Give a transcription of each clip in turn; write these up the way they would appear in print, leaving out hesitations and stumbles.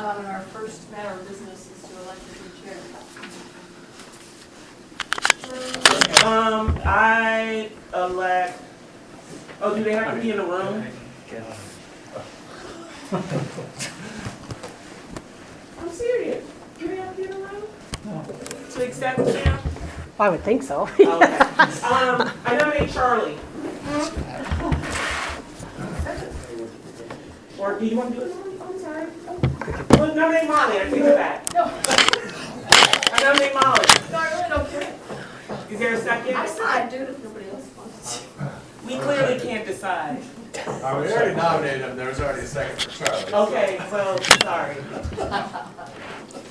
And our first matter of business is to elect a new chair. I elect, oh, do they have to be in the room? I'm serious. Do they have to be in the room? No. To accept it now? I would think so. Okay. I nominate Charlie. Or do you want to do it? I'm sorry. Well, nominate Molly. I take it back. No, I nominate Molly. no, I really don't care. Is there a second? I said I'd do it if nobody else wants to. We clearly can't decide. I was already nominated him, there was already a second for Charlie. Okay, well, sorry.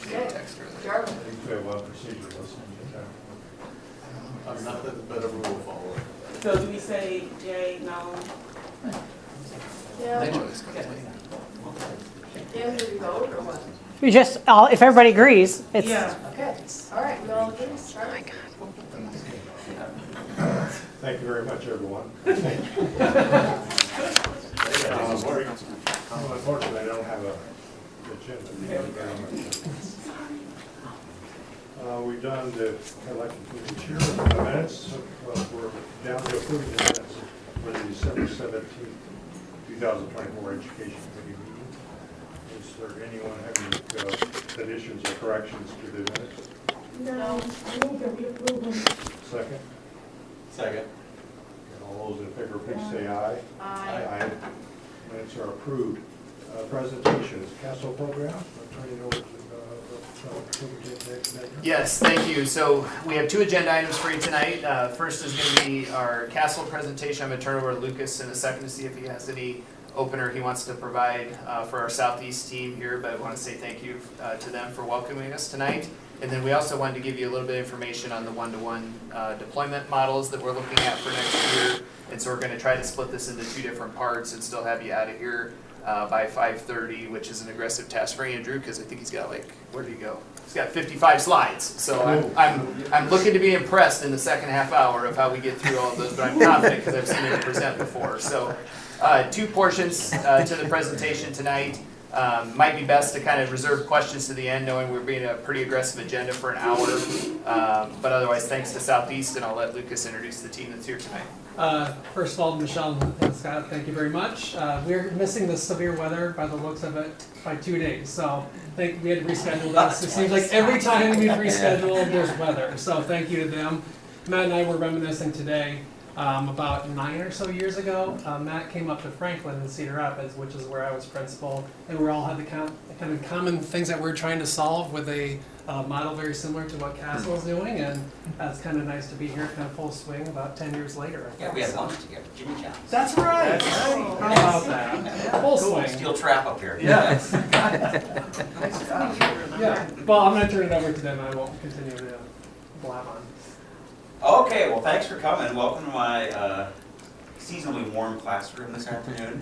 Okay, Charlie. We have one procedure, I'm nothing but a rule follower. So do we say yay, no? Yeah. Yeah, do we vote or what? We just, if everybody agrees, it's, Yeah. Okay, all right, we all agree. Charlie. Thank you very much, everyone. Unfortunately, I don't have a agenda. We've done the election for the chair in the minutes. We're down to approving the minutes for the December 17th, 2024 Education Committee meeting. Is there anyone having additions or corrections to the minutes? No. I move that we approve them. Second? Second. And all those in favor, please say aye. Aye. Minutes are approved. Presentations, Castle program. I'll turn it over to Superintendent. Yes, thank you. So we have two agenda items for you tonight. First is going to be our Castle presentation. I'm going to turn it over to Lucas in a second to see if he has any opener he wants to provide for our Southeast team here, but I want to say thank you to them for welcoming us tonight. And then we also wanted to give you a little bit of information on the one-to-one deployment models that we're looking at for next year. And so we're going to try to split this into two different parts and still have you out of here by 5:30, which is an aggressive task for Andrew because I think he's got where did he go? He's got 55 slides. So I'm looking to be impressed in the second half hour of how we get through all of those, but I'm confident because I've seen him present before. So two portions to the presentation tonight. Might be best to kind of reserve questions to the end, knowing we're being a pretty aggressive agenda for an hour. But otherwise, thanks to Southeast, and I'll let Lucas introduce the team that's here tonight. First of all, Michelle and Scott, thank you very much. We're missing the severe weather by the looks of it by 2 days, so I think we had to reschedule this. It seems like every time we've rescheduled, there's weather, so thank you to them. Matt and I were reminiscing today. About 9 or so years ago, Matt came up to Franklin in Cedar Rapids, which is where I was principal, and we all had the kind of common things that we're trying to solve with a model very similar to what Castle's doing, and it's kind of nice to be here, kind of full swing about 10 years later. Yeah, we had lunch together, Jimmy John's. That's right. How about that? Full swing. Steel trap up here. Yeah. Yeah. Well, I'm going to turn it over to them. I won't continue to blab on. Okay, well, thanks for coming. Welcome to my seasonally warm classroom this afternoon.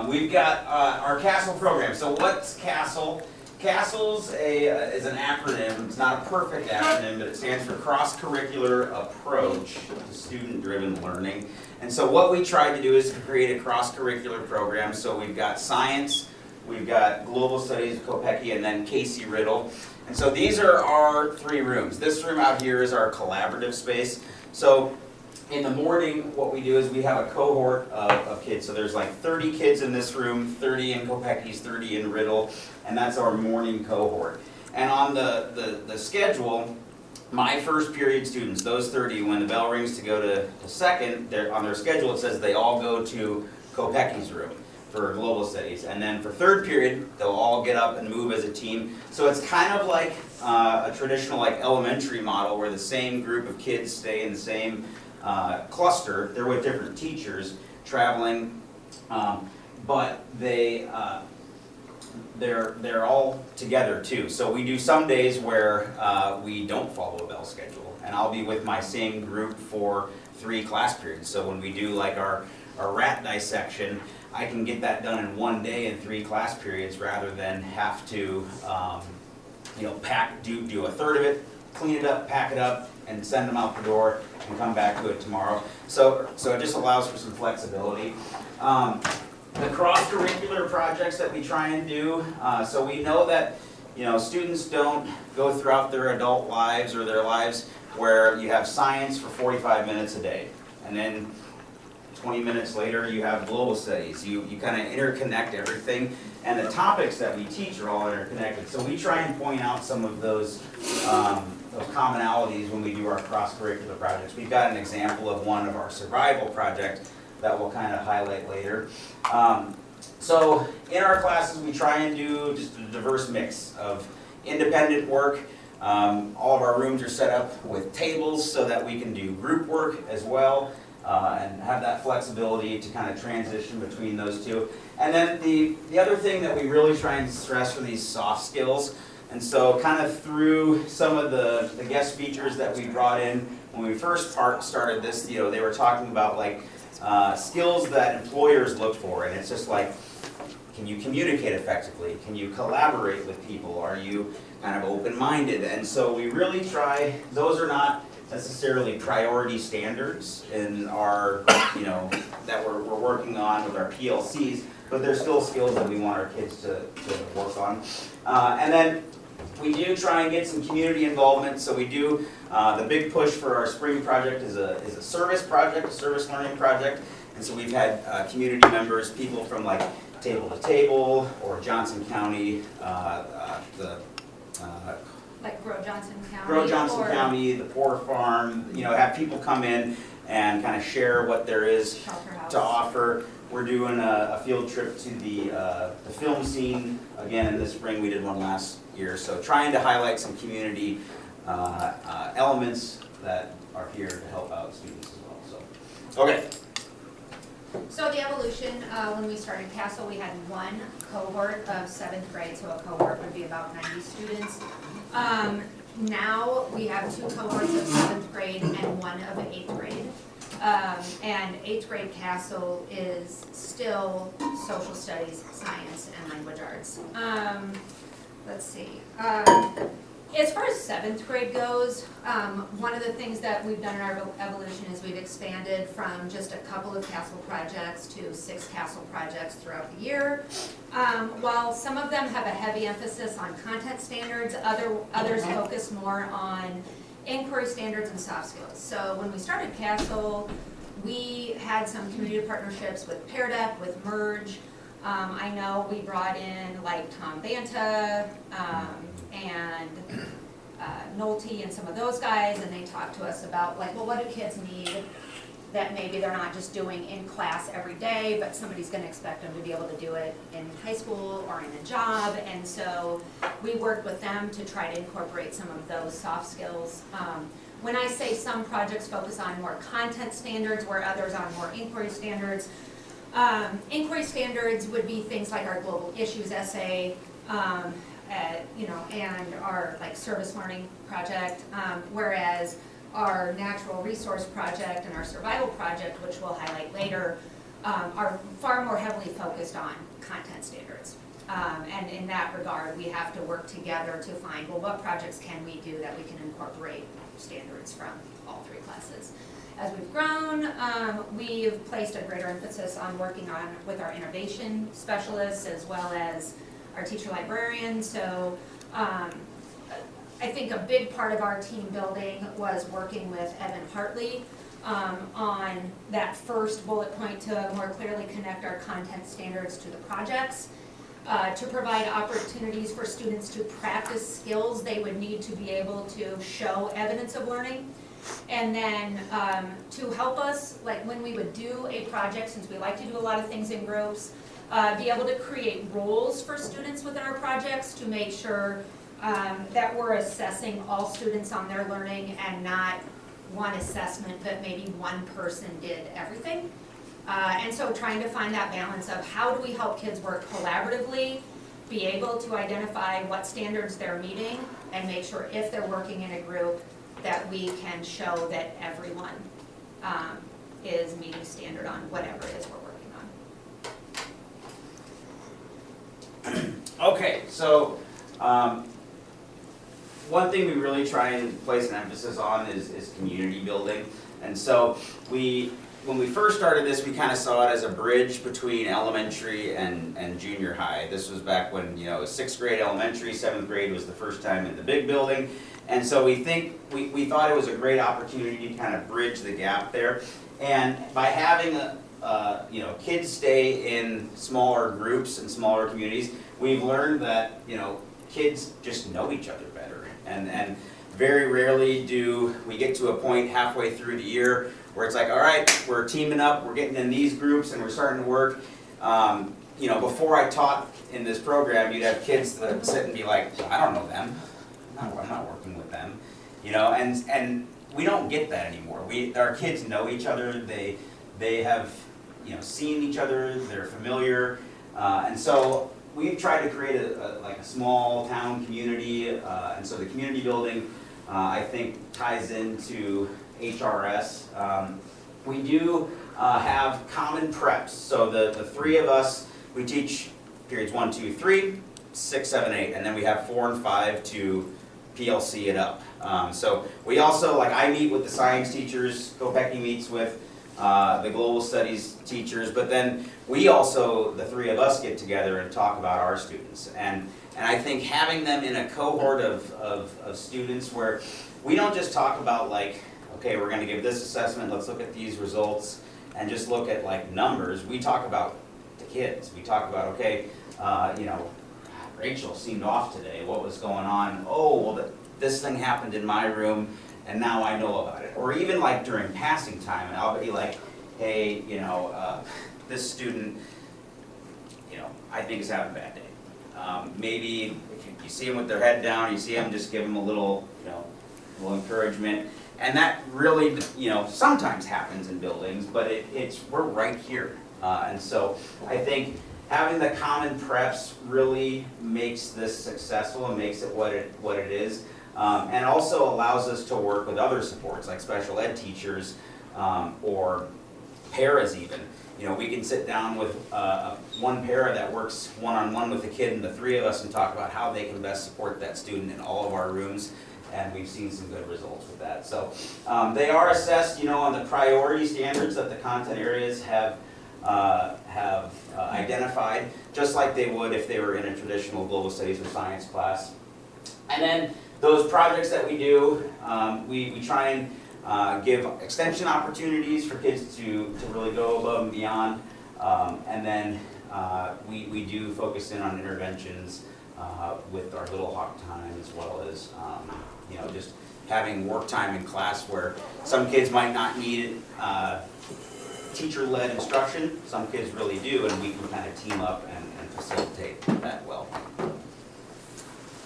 We've got our Castle program. So what's Castle? CASTLE's is an acronym. It's not a perfect acronym, but it stands for Cross-Curricular Approach to Student-Driven Learning. And so what we tried to do is to create a cross-curricular program. So we've got science, we've got global studies, Kopecky, and then Casey Riddle. And so these are our 3 rooms. This room out here is our collaborative space. So in the morning, what we do is we have a cohort of kids. So there's like 30 kids in this room, 30 in Kopecky's, 30 in Riddle, and that's our morning cohort. And on the schedule, my first period students, those 30, when the bell rings to go to second, on their schedule it says they all go to Kopecky's room for global studies. And then for third period, they'll all get up and move as a team. So it's kind of like a traditional elementary model where the same group of kids stay in the same cluster. They're with different teachers traveling, but they're all together too. So we do some days where we don't follow a bell schedule, and I'll be with my same group for 3 class periods. So when we do our rat dissection, I can get that done in 1 day in 3 class periods rather than have to do a third of it, clean it up, pack it up, and send them out the door and come back to it tomorrow. So it just allows for some flexibility. the cross-curricular projects that we try and do. So we know that, you know, students don't go throughout their adult lives or their lives where you have science for 45 minutes a day. And then 20 minutes later, you have global studies. You kind of interconnect everything. And the topics that we teach are all interconnected. So we try and point out some of those commonalities when we do our cross-curricular projects. We've got an example of one of our survival project that we'll kind of highlight later. So in our classes, we try and do just a diverse mix of independent work. All of our rooms are set up with tables so that we can do group work as well, and have that flexibility to kind of transition between those two. And then the other thing that we really try and stress for these soft skills, and so kind of through some of the guest speakers that we brought in when we first started this, you know, they were talking about like skills that employers look for, and it's just like, can you communicate effectively? Can you collaborate with people? Are you kind of open-minded? And so we really try, those are not necessarily priority standards in our, you know, that we're working on with our PLCs, but they're still skills that we want our kids to work on. And then we do try and get some community involvement, so we do, the big push for our spring project is a service project, a service learning project, and so we've had community members, people from like Table to Table or Johnson County, Like Grow Johnson County? Grow Johnson County, the Poor Farm, you know, have people come in and kind of share what there is Shelter House. to offer. We're doing a field trip to the film scene again in the spring. We did one last year. So trying to highlight some community elements that are here to help out students as well. So, okay. So the evolution, when we started Castle, we had one cohort of 7th grade, so a cohort would be about 90 students. Now we have 2 cohorts of 7th grade and one of 8th grade. And 8th grade Castle is still social studies, science, and language arts. Let's see. As far as 7th grade goes, one of the things that we've done in our evolution is we've expanded from just a couple of Castle projects to 6 Castle projects throughout the year. While some of them have a heavy emphasis on content standards, others focus more on inquiry standards and soft skills. So when we started Castle, we had some community partnerships with Pear Deck, with Merge. I know we brought in like Tom Banta, and Nolte and some of those guys, and they talked to us about like, well, what do kids need that maybe they're not just doing in class every day, but somebody's gonna expect them to be able to do it in high school or in a job. And so we worked with them to try to incorporate some of those soft skills. When I say some projects focus on more content standards, where others on more inquiry standards, inquiry standards would be things like our global issues essay, you know, and our like service learning project, whereas our natural resource project and our survival project, which we'll highlight later, are far more heavily focused on content standards. And in that regard, we have to work together to find, well, what projects can we do that we can incorporate standards from all 3 classes. As we've grown, we've placed a greater emphasis on working with our innovation specialists as well as our teacher librarian. So I think a big part of our team building was working with Evan Hartley on that first bullet point to more clearly connect our content standards to the projects, to provide opportunities for students to practice skills they would need to be able to show evidence of learning. And then to help us, like when we would do a project, since we like to do a lot of things in groups, be able to create roles for students within our projects to make sure that we're assessing all students on their learning and not one assessment that maybe one person did everything. And so trying to find that balance of how do we help kids work collaboratively, be able to identify what standards they're meeting, and make sure if they're working in a group that we can show that everyone is meeting standard on whatever it is we're working on. Okay, so one thing we really try and place an emphasis on is community building. And so we when we first started this, we kind of saw it as a bridge between elementary and junior high. This was back when, you know, it was 6th grade elementary, 7th grade was the first time in the big building. And so we thought it was a great opportunity to kind of bridge the gap there. And by having you know, kids stay in smaller groups and smaller communities, we've learned that, you know, kids just know each other better. And very rarely do we get to a point halfway through the year where it's like, all right, we're teaming up, we're getting in these groups and we're starting to work. You know, before I taught in this program, you'd have kids that sit and be like, I don't know them. I'm not working with them. You know, and we don't get that anymore. Our kids know each other. They have, you know, seen each other. They're familiar, and so we've tried to create like a small town community. And so the community building, I think, ties into HRS. We do have common preps. So the 3 of us, we teach periods 1, 2, 3, 6, 7, 8, and then we have 4 and 5 to PLC it up. So we also, like, I meet with the science teachers, Kopecky meets with the global studies teachers, but then we also, the 3 of us, get together and talk about our students. And I think having them in a cohort of students where we don't just talk about, like, okay, we're gonna give this assessment, let's look at these results, and just look at, like, numbers. We talk about the kids. We talk about, okay, you know, Rachel seemed off today. What was going on? Oh, well, this thing happened in my room, and now I know about it. Or even like during passing time, and I'll be like, hey, you know, this student, you know, I think is having a bad day. Maybe if you see them with their head down, you see them, just give them a little, you know, little encouragement. And that really, you know, sometimes happens in buildings, but we're right here. And so I think having the common preps really makes this successful and makes it what it is. And also allows us to work with other supports like special ed teachers or paras even. You know, we can sit down with one para that works one-on-one with a kid and the 3 of us and talk about how they can best support that student in all of our rooms. And we've seen some good results with that. So they are assessed, you know, on the priority standards that the content areas have identified, just like they would if they were in a traditional global studies or science class. And then those projects that we do, we try and give extension opportunities for kids to really go above and beyond. And then we do focus in on interventions with our Little Hawk time, as well as you know, just having work time in class where some kids might not need teacher-led instruction. Some kids really do, and we can kind of team up and facilitate that well.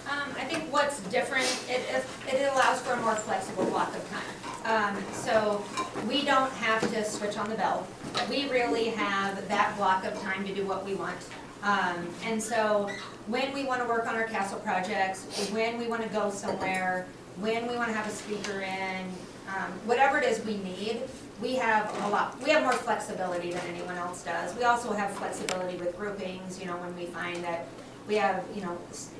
I think what's different, it allows for a more flexible block of time. So we don't have to switch on the bell. We really have that block of time to do what we want. And so when we want to work on our castle projects, when we want to go somewhere, when we want to have a speaker in, whatever it is we need, we have more flexibility than anyone else does. We also have flexibility with groupings, you know, when we find that we have, you know,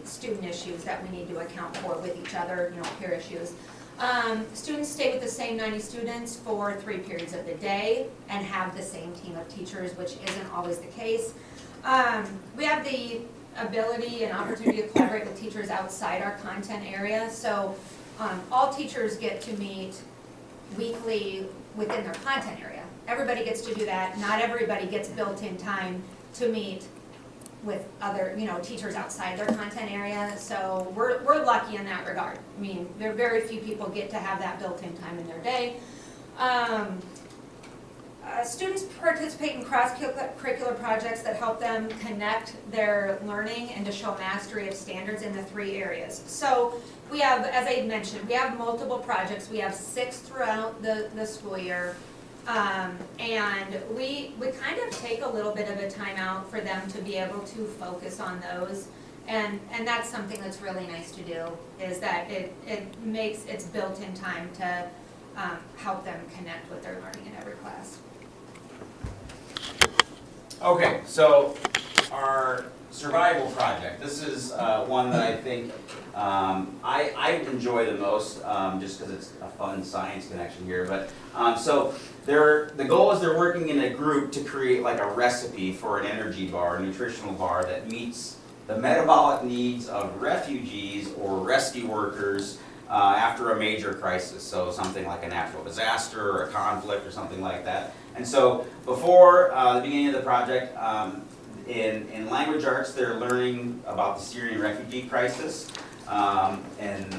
student issues that we need to account for with each other, you know, peer issues. Students stay with the same 90 students for 3 periods of the day and have the same team of teachers, which isn't always the case. We have the ability and opportunity to collaborate with teachers outside our content area. So all teachers get to meet weekly within their content area. Everybody gets to do that. Not everybody gets built-in time to meet with other, you know, teachers outside their content area. So we're lucky in that regard. I mean, there are very few people get to have that built-in time in their day. Students participate in cross-curricular projects that help them connect their learning and to show mastery of standards in the 3 areas. So we have, as I mentioned, we have multiple projects. We have 6 throughout the school year. And we kind of take a little bit of a time out for them to be able to focus on those. And that's something that's really nice to do, is that it makes its built-in time to help them connect with their learning in every class. Okay, so our survival project. This is one that I think I enjoy the most, just because it's a fun science connection here. But so the goal is they're working in a group to create like a recipe for an energy bar, a nutritional bar that meets the metabolic needs of refugees or rescue workers after a major crisis. So something like a natural disaster or a conflict or something like that. And so before the beginning of the project, in language arts, they're learning about the Syrian refugee crisis. And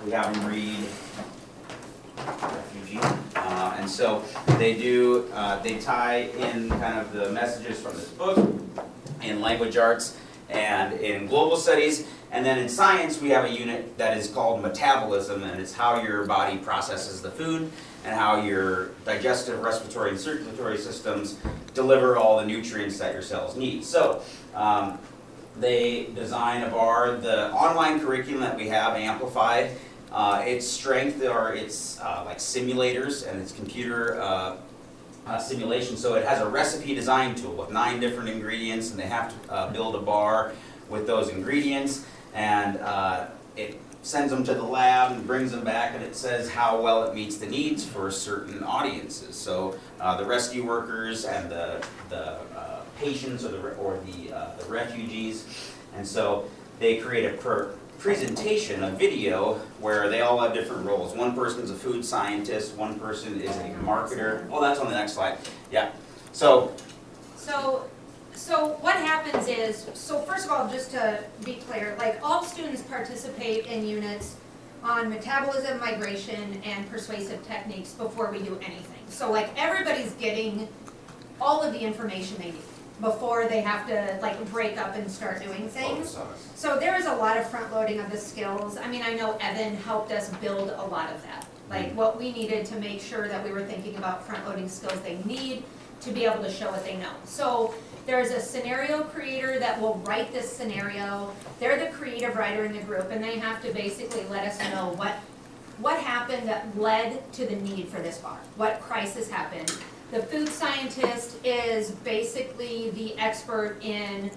we have them read refugee. And so they tie in kind of the messages from this book in language arts and in global studies. And then in science, we have a unit that is called metabolism, and it's how your body processes the food and how your digestive, respiratory, and circulatory systems deliver all the nutrients that your cells need. So they design a bar. The online curriculum that we have, Amplified, its strength are its like simulators and its computer simulation. So it has a recipe design tool with 9 different ingredients, and they have to build a bar with those ingredients. And it sends them to the lab and brings them back, and it says how well it meets the needs for certain audiences. So the rescue workers and the patients or the refugees. And so they create a presentation, a video, where they all have different roles. One person's a food scientist, one person is a marketer. Oh, that's on the next slide. Yeah. So what happens is, so first of all, just to be clear, like all students participate in units on metabolism, migration, and persuasive techniques before we do anything. So like everybody's getting all of the information they need before they have to like break up and start doing things. So there is a lot of front loading of the skills. I mean, I know Evan helped us build a lot of that. Like what we needed to make sure that we were thinking about front loading skills they need to be able to show what they know. So there's a scenario creator that will write this scenario. They're the creative writer in the group, and they have to basically let us know what happened that led to the need for this bar. What crisis happened? The food scientist is basically the expert in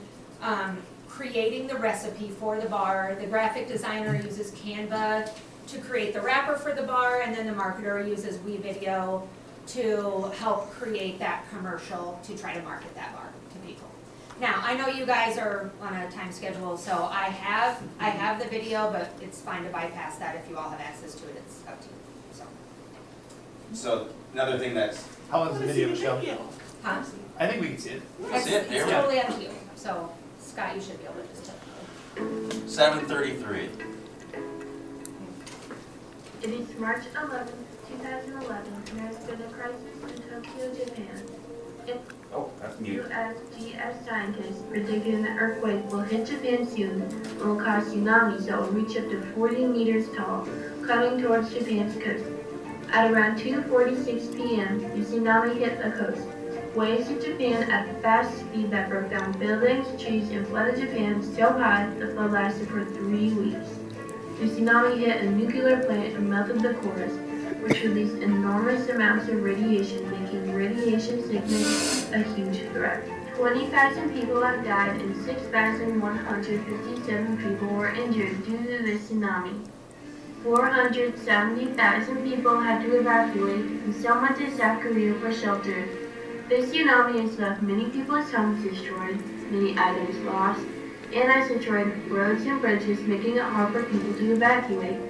creating the recipe for the bar. The graphic designer uses Canva to create the wrapper for the bar, and then the marketer uses WeVideo to help create that commercial to try to market that bar to people. Now, I know you guys are on a time schedule, so I have the video, but it's fine to bypass that if you all have access to it. It's up to you. So another thing that's How long is the video, Michelle? Huh? I think we can see it. That's it. There It's we go. totally up to you. So, Scott, you should be able to just tell. 7:33. It is March 11, 2011, and there has been a crisis in Tokyo, Japan. Oh, that's mute. USGS scientists predicted an earthquake will hit Japan soon and will cause tsunamis that will reach up to 40 meters tall, coming towards Japan's coast. At around 2:46 p.m., the tsunami hit the coast. Waves hit Japan at a fast speed that broke down buildings, trees, and flooded Japan so high the flood lasted for 3 weeks. The tsunami hit a nuclear plant and melted the cores, which released enormous amounts of radiation, making radiation sickness a huge threat. 20,000 people have died and 6,157 people were injured due to the tsunami. 470,000 people had to evacuate, and some went to South Korea for shelter. This tsunami has left many people's homes destroyed, many items lost, and has destroyed roads and bridges, making it hard for people to evacuate.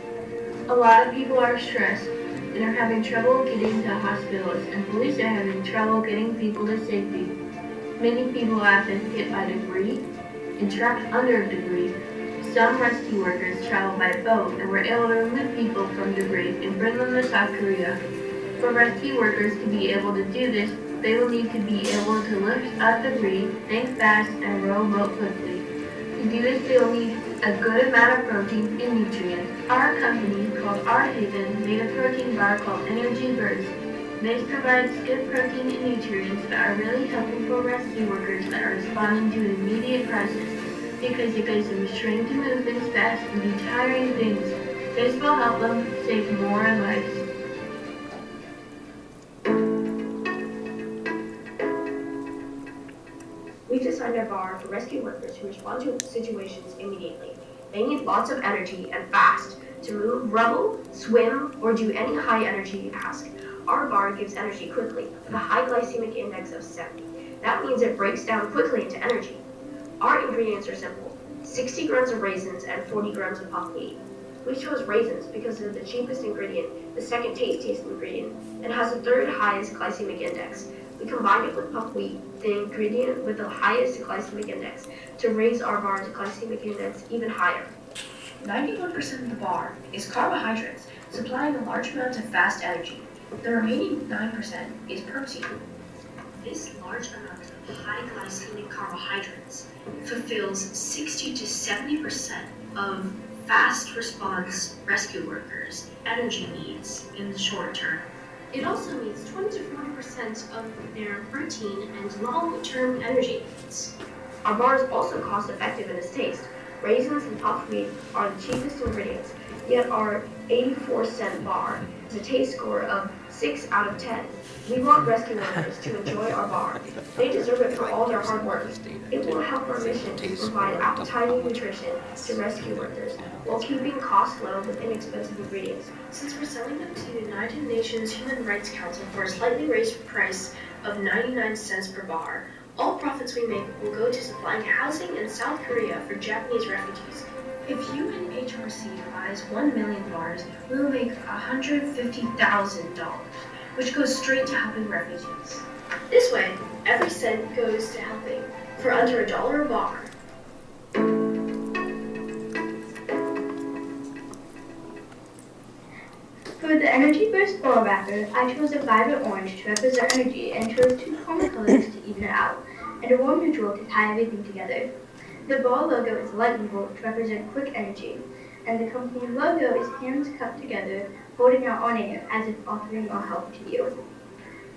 A lot of people are stressed and are having trouble getting to hospitals, and police are having trouble getting people to safety. Many people have been hit by debris and trapped under debris. Some rescue workers traveled by boat and were able to remove people from debris and bring them to South Korea. For rescue workers to be able to do this, they will need to be able to lift up debris, think fast, and row a boat quickly. To do this, they will need a good amount of protein and nutrients. Our company, called Our Haven, made a protein bar called Energy Burst. This provides good protein and nutrients that are really helpful for rescue workers that are responding to an immediate crisis, because it gives them strength to move things fast and do tiring things. This will help them save more lives. We've designed our bar for rescue workers who respond to situations immediately. They need lots of energy and fast to move rubble, swim, or do any high energy task. Our bar gives energy quickly with a high glycemic index of 70. That means it breaks down quickly into energy. Our ingredients are simple: 60 grams of raisins and 40 grams of puff wheat. We chose raisins because they're the cheapest ingredient, the second tastiest ingredient, and has the third highest glycemic index. We combined it with puff wheat, the ingredient with the highest glycemic index, to raise our bar's glycemic index even higher. 91% of the bar is carbohydrates, supplying a large amount of fast energy. The remaining 9% is protein. This large amount of high glycemic carbohydrates fulfills 60 to 70% of fast response rescue workers' energy needs in the short term. It also meets 20 to 40% of their protein and long-term energy needs. Our bar is also cost-effective in its taste. Raisins and puff wheat are the cheapest ingredients, yet our 84-cent bar has a taste score of 6 out of 10. We want rescue workers to enjoy our bar. They deserve it for all their hard work. It will help our mission to provide appetizing nutrition to rescue workers while keeping costs low with inexpensive ingredients. Since we're selling them to the United Nations Human Rights Council for a slightly raised price of 99 cents per bar, all profits we make will go to supplying housing in South Korea for Japanese refugees. If UNHRC buys 1 million bars, we will make $150,000, which goes straight to helping refugees. This way, every cent goes to helping for under $1 a bar. For the Energy Burst ball wrapper, I chose a vibrant orange to represent energy and chose 2 common colors to even it out, and a warm neutral to tie everything together. The ball logo is a lightning bolt to represent quick energy, and the company logo is hands cupped together, holding out our name as if offering our help to you.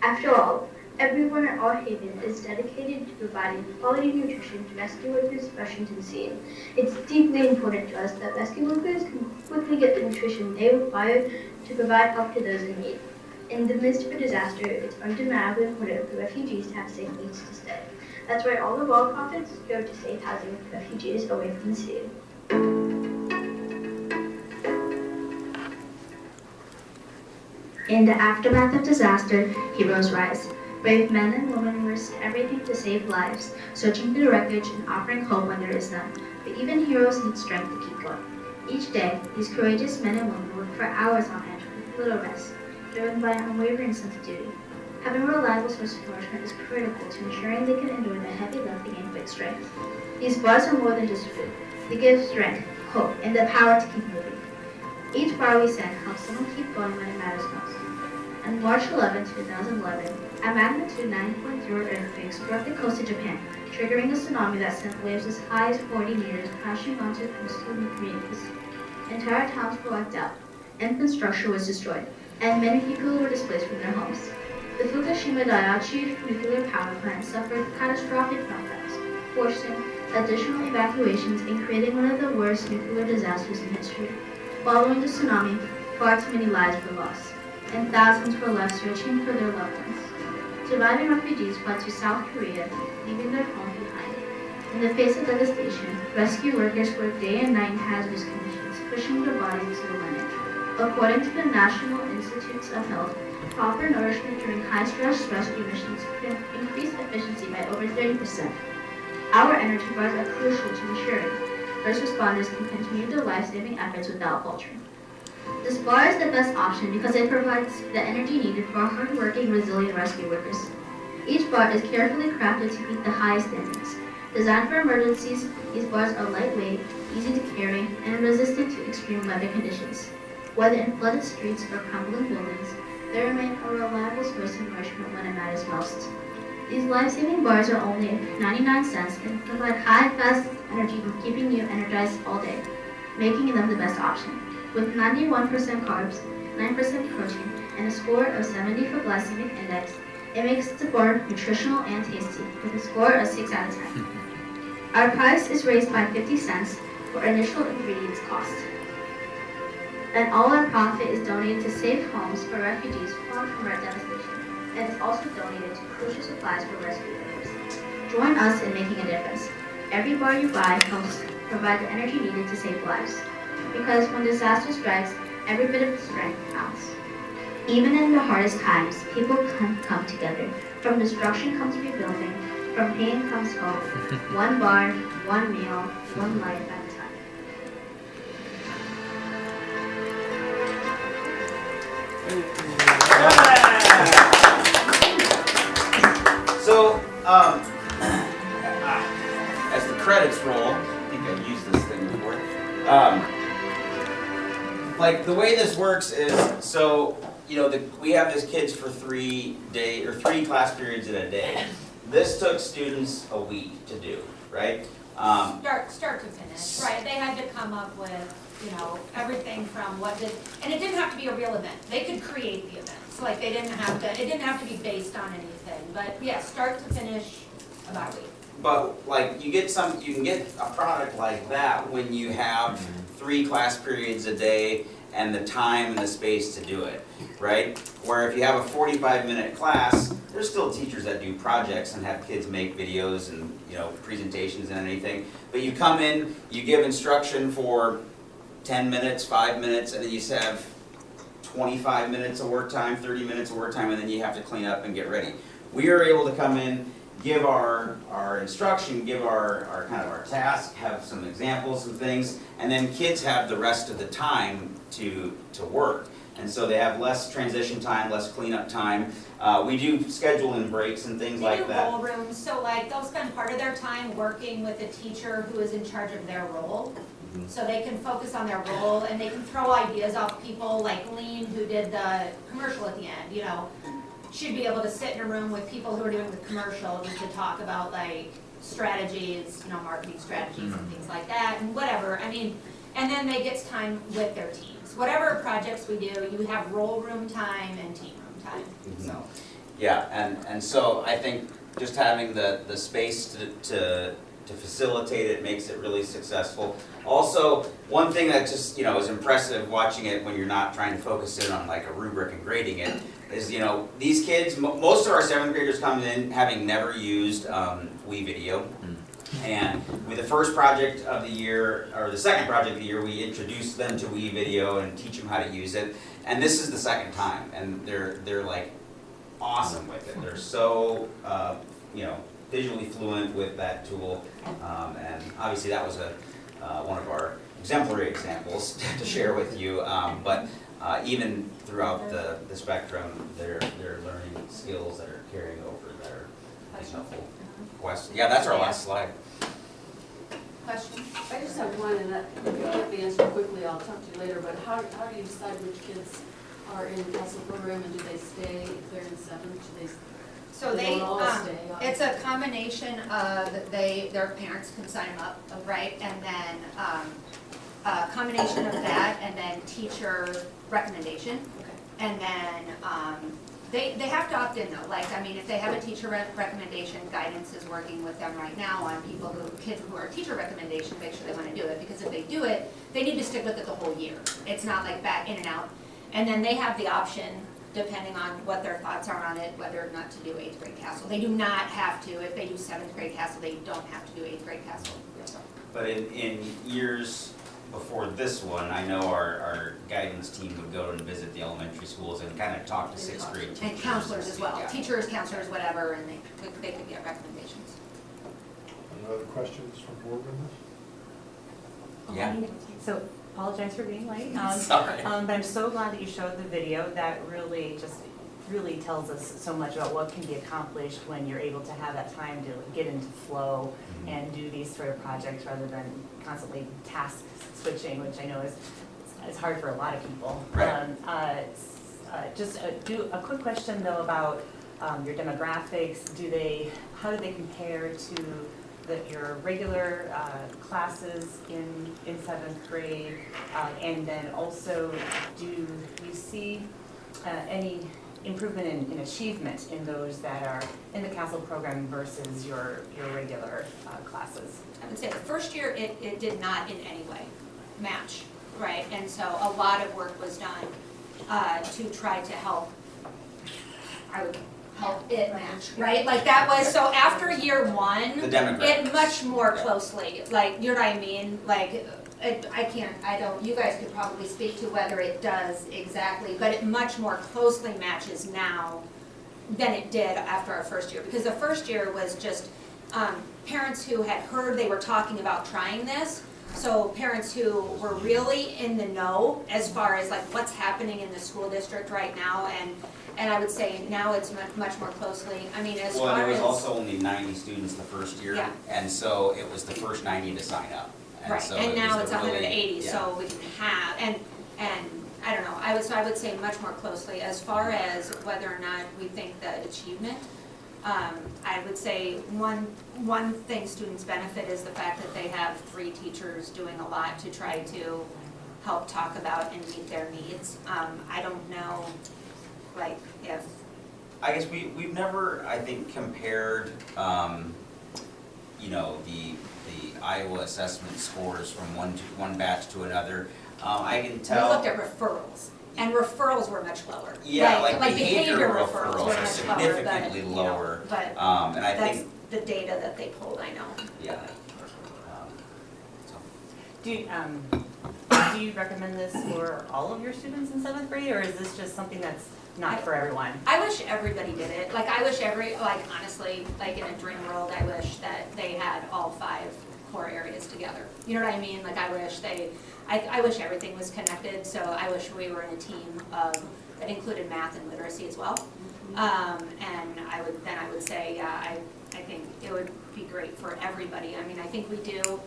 After all, everyone at All Haven is dedicated to providing quality nutrition to rescue workers rushing to the scene. It's deeply important to us that rescue workers can quickly get the nutrition they require to provide help to those in need. In the midst of a disaster, it's undeniably important for refugees to have safe places to stay. That's why all of our profits go to safe housing for refugees away from the sea. In the aftermath of disaster, heroes rise. Brave men and women risk everything to save lives, searching through wreckage and offering hope when there is none. But even heroes need strength to keep going. Each day, these courageous men and women work for hours on end with little rest, driven by an unwavering sense of duty. Having a reliable source of nourishment is critical to ensuring they can endure the heavy lifting and quick strength. These bars are more than just food. They give strength, hope, and the power to keep moving. Each bar we send helps someone keep going when it matters most. On March 11, 2011, a magnitude 9.0 earthquake struck the coast of Japan, triggering a tsunami that sent waves as high as 40 meters crashing onto coastal communities. Entire towns were wiped out, infrastructure was destroyed, and many people were displaced from their homes. The Fukushima Daiichi nuclear power plant suffered catastrophic meltdowns, forcing additional evacuations and creating one of the worst nuclear disasters in history. Following the tsunami, far too many lives were lost, and thousands were left searching for their loved ones. Surviving refugees fled to South Korea, leaving their home behind. In the face of devastation, rescue workers work day and night in hazardous conditions, pushing their bodies to the limit. According to the National Institutes of Health, proper nourishment during high-stress rescue missions can increase efficiency by over 30%. Our energy bars are crucial to ensuring first responders can continue their life-saving efforts without faltering. This bar is the best option because it provides the energy needed for our hard-working, resilient rescue workers. Each bar is carefully crafted to meet the highest standards. Designed for emergencies, these bars are lightweight, easy to carry, and resistant to extreme weather conditions. Whether in flooded streets or crumbling buildings, they remain a reliable source of nourishment when it matters most. These life-saving bars are only 99 cents and provide high, fast energy for keeping you energized all day, making them the best option. With 91% carbs, 9% protein, and a score of 70 for glycemic index, it makes the bar nutritional and tasty, with a score of 6 out of 10. Our price is raised by 50 cents for initial ingredients cost. And all our profit is donated to safe homes for refugees far from our devastation, and is also donated to crucial supplies for rescue workers. Join us in making a difference. Every bar you buy helps provide the energy needed to save lives. Because when disaster strikes, every bit of strength counts. Even in the hardest times, people can come together. From destruction comes rebuilding, from pain comes hope. One bar, one meal, one life at a time. So, as the credits roll, I think I've used this thing before. Like the way this works is, so we have these kids for 3 class periods in a day. This took students a week to do, right? Start to finish, right? They had to come up with, everything from and it didn't have to be a real event. They could create the events. Like it didn't have to be based on anything. But yeah, start to finish about a week. But like you can get a product like that when you have 3 class periods a day and the time and the space to do it, right? Where if you have a 45-minute class, there's still teachers that do projects and have kids make videos and presentations and anything. But you come in, you give instruction for 10 minutes, 5 minutes, and then you have 25 minutes of work time, 30 minutes of work time, and then you have to clean up and get ready. We are able to come in, give our instruction, give our kind of our task, have some examples and things, and then kids have the rest of the time to work. And so they have less transition time, less cleanup time. We do schedule in breaks and things like They do that. role rooms, so like they'll spend part of their time working with a teacher who is in charge of their role. So they can focus on their role and they can throw ideas off people like Lean, who did the commercial at the end, she'd be able to sit in a room with people who are doing the commercial just to talk about like strategies, marketing strategies and things like that and whatever. And then they get time with their teams. Whatever projects we do, you have role room time and team room time, so. Yeah, and so I think just having the space to facilitate it makes it really successful. Also, one thing that just is impressive watching it when you're not trying to focus in on like a rubric and grading it is these kids, most of our 7th graders come in having never used WeVideo. And with the first project of the year, or the second project of the year, we introduced them to WeVideo and teach them how to use it. And this is the second time, and they're like awesome with it. They're so visually fluent with that tool, and obviously that was one of our exemplary examples to share with you. But even throughout the spectrum, they're learning skills that are carrying over that are helpful. Question? Yeah, that's our last slide. Question? I just have one, and if you don't have the answer quickly, I'll talk to you later, but how do you decide which kids are in Castle program, and do they stay, if they're in 7th, do they? So they don't all stay on? It's a combination of their parents can sign them up, right? And then a combination of that and then teacher recommendation. Okay. And then they have to opt in though. If they have a teacher recommendation, guidance is working with them right now on kids who are teacher recommendation, make sure they want to do it. Because if they do it, they need to stick with it the whole year. It's not like back in and out. And then they have the option, depending on what their thoughts are on it, whether or not to do 8th grade Castle. They do not have to. If they do 7th grade Castle, they don't have to do 8th grade Castle. But in years before this one, I know our guidance team would go and visit the elementary schools and kind of talk to 6th grade teachers. And counselors as well. Yeah. Teachers, counselors, whatever, and they could get recommendations. Any other questions from board members? Yeah. So, apologize for being late. Sorry. But I'm so glad that you showed the video. That really tells us so much about what can be accomplished when you're able to have that time to get into flow and do these sort of projects rather than constantly task switching, which I know is hard for a lot of people. Right. Do a quick question though about your demographics. How do they compare to your regular classes in 7th grade? And then also, do you see any improvement in achievement in those that are in the Castle program versus your regular classes? I would say the first year it did not in any way match, right? And so a lot of work was done to try to help it match, right? Like that was, so after year 1, The demographics. it much more closely, like, you know what I mean? Like, you guys could probably speak to whether it does exactly, but it much more closely matches now than it did after our first year. Because the first year was just parents who had heard they were talking about trying this. So parents who were really in the know as far as like what's happening in the school district right now, and I would say now it's much more closely, I mean, as Well, far and there as. was also only 90 students the first year, Yeah. and so it was the first 90 to sign up. Right, so and it now was it's a really- 180, yeah. so we can have, and I don't know, I would say much more closely, as far as whether or not we think that achievement, I would say one thing students benefit is the fact that they have 3 teachers doing a lot to try to help talk about and meet their needs. I don't know, like, if, I guess we've never, I think, compared, you know, the Iowa assessment scores from one batch to another. I can we tell. looked at referrals, and referrals were much lower. Yeah, like behavior behavioral referrals referrals were are much significantly lower, lower. but And I that's think, the data that they pulled, I know. yeah. So. Do you recommend this for all of your students in 7th grade, or is this just something that's not for everyone? I wish everybody did it. Like, I wish honestly, like in a dream world, I wish that they had all 5 core areas together. You know what I mean? Like, I wish everything was connected, so I wish we were in a team that included math and literacy as well. And I would say, yeah, I think it would be great for everybody. I mean, I think we do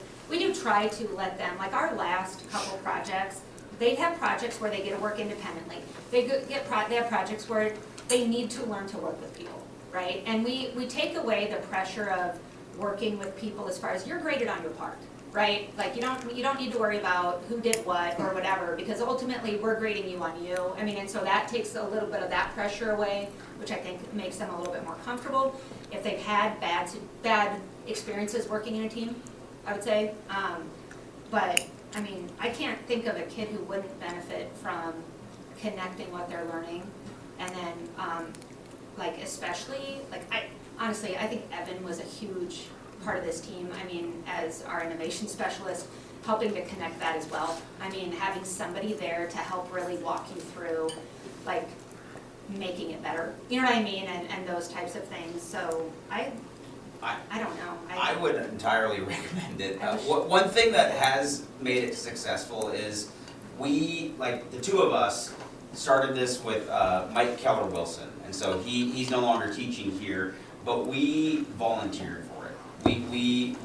try to let them, like our last couple projects, they have projects where they get to work independently. They have projects where they need to learn to work with people, right? And we take away the pressure of working with people as far as you're graded on your part, right? Like you don't need to worry about who did what or whatever, because ultimately we're grading you on you. I mean, and so that takes a little bit of that pressure away, which I think makes them a little bit more comfortable. If they've had bad experiences working in a team, I would say. But I mean, I can't think of a kid who wouldn't benefit from connecting what they're learning, and then like especially like honestly, I think Evan was a huge part of this team. I mean, as our innovation specialist, helping to connect that as well. I mean, having somebody there to help really walk you through, like, making it better. You know what I mean? And those types of things. So I don't know. I would entirely recommend it. One thing that has made it successful is we, like the 2 of us, started this with Mike Keller Wilson. And so he's no longer teaching here, but we volunteered for it. We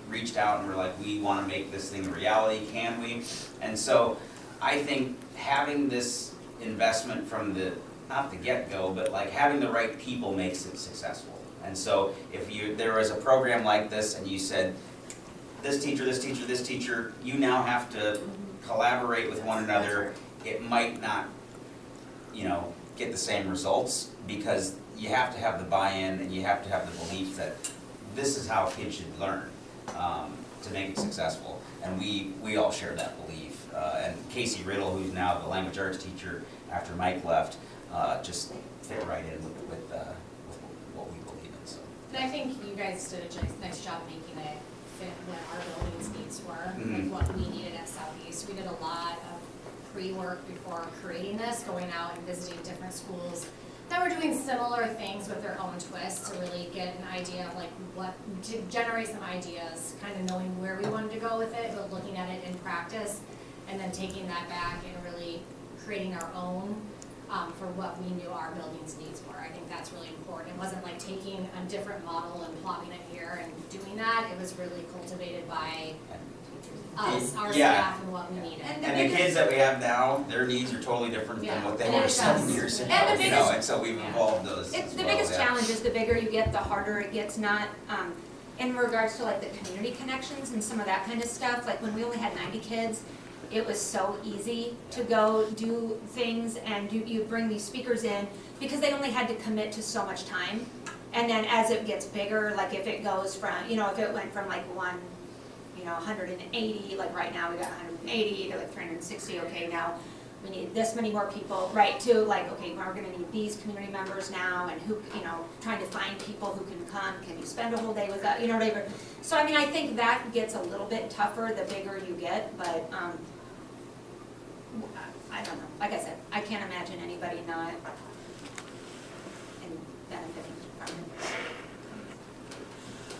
reached out and were like, we want to make this thing a reality, can we? And so I think having this investment from not the get-go, but like having the right people makes it successful. And so if there was a program like this and you said, this teacher, this teacher, this teacher, you now have to collaborate with one another, it might not, get the same results, because you have to have the buy-in and you have to have the belief that this is how kids should learn to make it successful. And we all share that belief. And Casey Riddle, who's now the language arts teacher after Mike left, just fit right in with what we believe in. So. And I think you guys did a nice job making it fit what our building's needs were, like what we needed at Southeast. We did a lot of pre-work before creating this, going out and visiting different schools that were doing similar things with their own twists to really get an idea of like to generate some ideas, kind of knowing where we wanted to go with it, but looking at it in practice, and then taking that back and really creating our own for what we knew our building's needs were. I think that's really important. It wasn't like taking a different model and plopping it here and doing that. It was really cultivated by us, our staff, and what we needed. And the kids that we have now, their needs are totally different than what they were 7 years ago. And so we've evolved those. The biggest challenge is the bigger you get, the harder it gets. Not in regards to like the community connections and some of that kind of stuff. Like when we only had 90 kids, it was so easy to go do things and you bring these speakers in because they only had to commit to so much time. And then as it gets bigger, like if it goes from, if it went from like 180, like right now we got 180 to like 360, okay, now we need this many more people, right, to like, okay, we're gonna need these community members now, and who, you know, trying to find people who can come, can you spend a whole day with us, you know, whatever. So I mean, I think that gets a little bit tougher the bigger you get, but, I don't know, like I said, I can't imagine anybody not benefiting from it.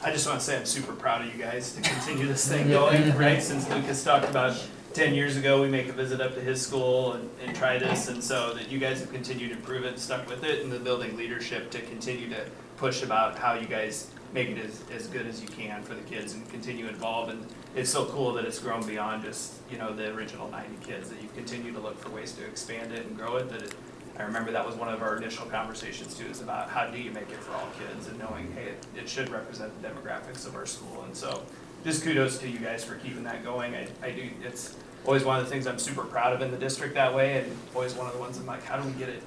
I just want to say I'm super proud of you guys to continue this thing going, right? Since Lucas talked about 10 years ago, we make a visit up to his school and try this, and so that you guys have continued to improve it and stuck with it, and the building leadership to continue to push about how you guys make it as good as you can for the kids and continue involved. And it's so cool that it's grown beyond just, you know, the original 90 kids, that you continue to look for ways to expand it and grow it. That I remember that was one of our initial conversations too, is about how do you make it for all kids, and knowing, hey, it should represent the demographics of our school. And so just kudos to you guys for keeping that going. I do, it's always one of the things I'm super proud of in the district that way, and always one of the ones I'm like, how do we get it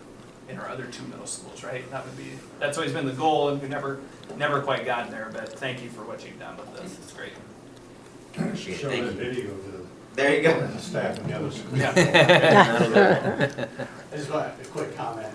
in our other 2 middle schools, right? That's always been the goal, and we've never quite gotten there, but thank you for what you've done with this. It's great. Appreciate it. Show Thank that you. video to There you go. the staff and the other schools. I just want a quick comment.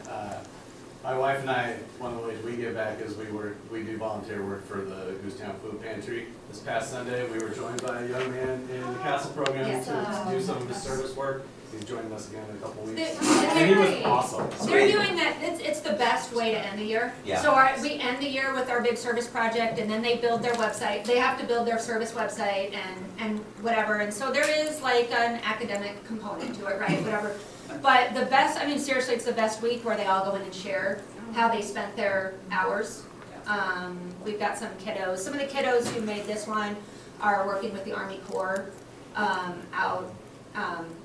My wife and I, one of the ways we give back is we do volunteer work for the Goosetown Food Pantry. This past Sunday, we were joined by a young man in the Castle program to do some of his service work. He's joining us again in a couple weeks. And he was awesome. They're doing that, it's the best way to end the year. Yeah. So we end the year with our big service project, and then they build their website. They have to build their service website and whatever, and so there is like an academic component to it, right, whatever. But the best, I mean, seriously, it's the best week where they all go in and share how they spent their hours. We've got some kiddos, some of the kiddos who made this one are working with the Army Corps out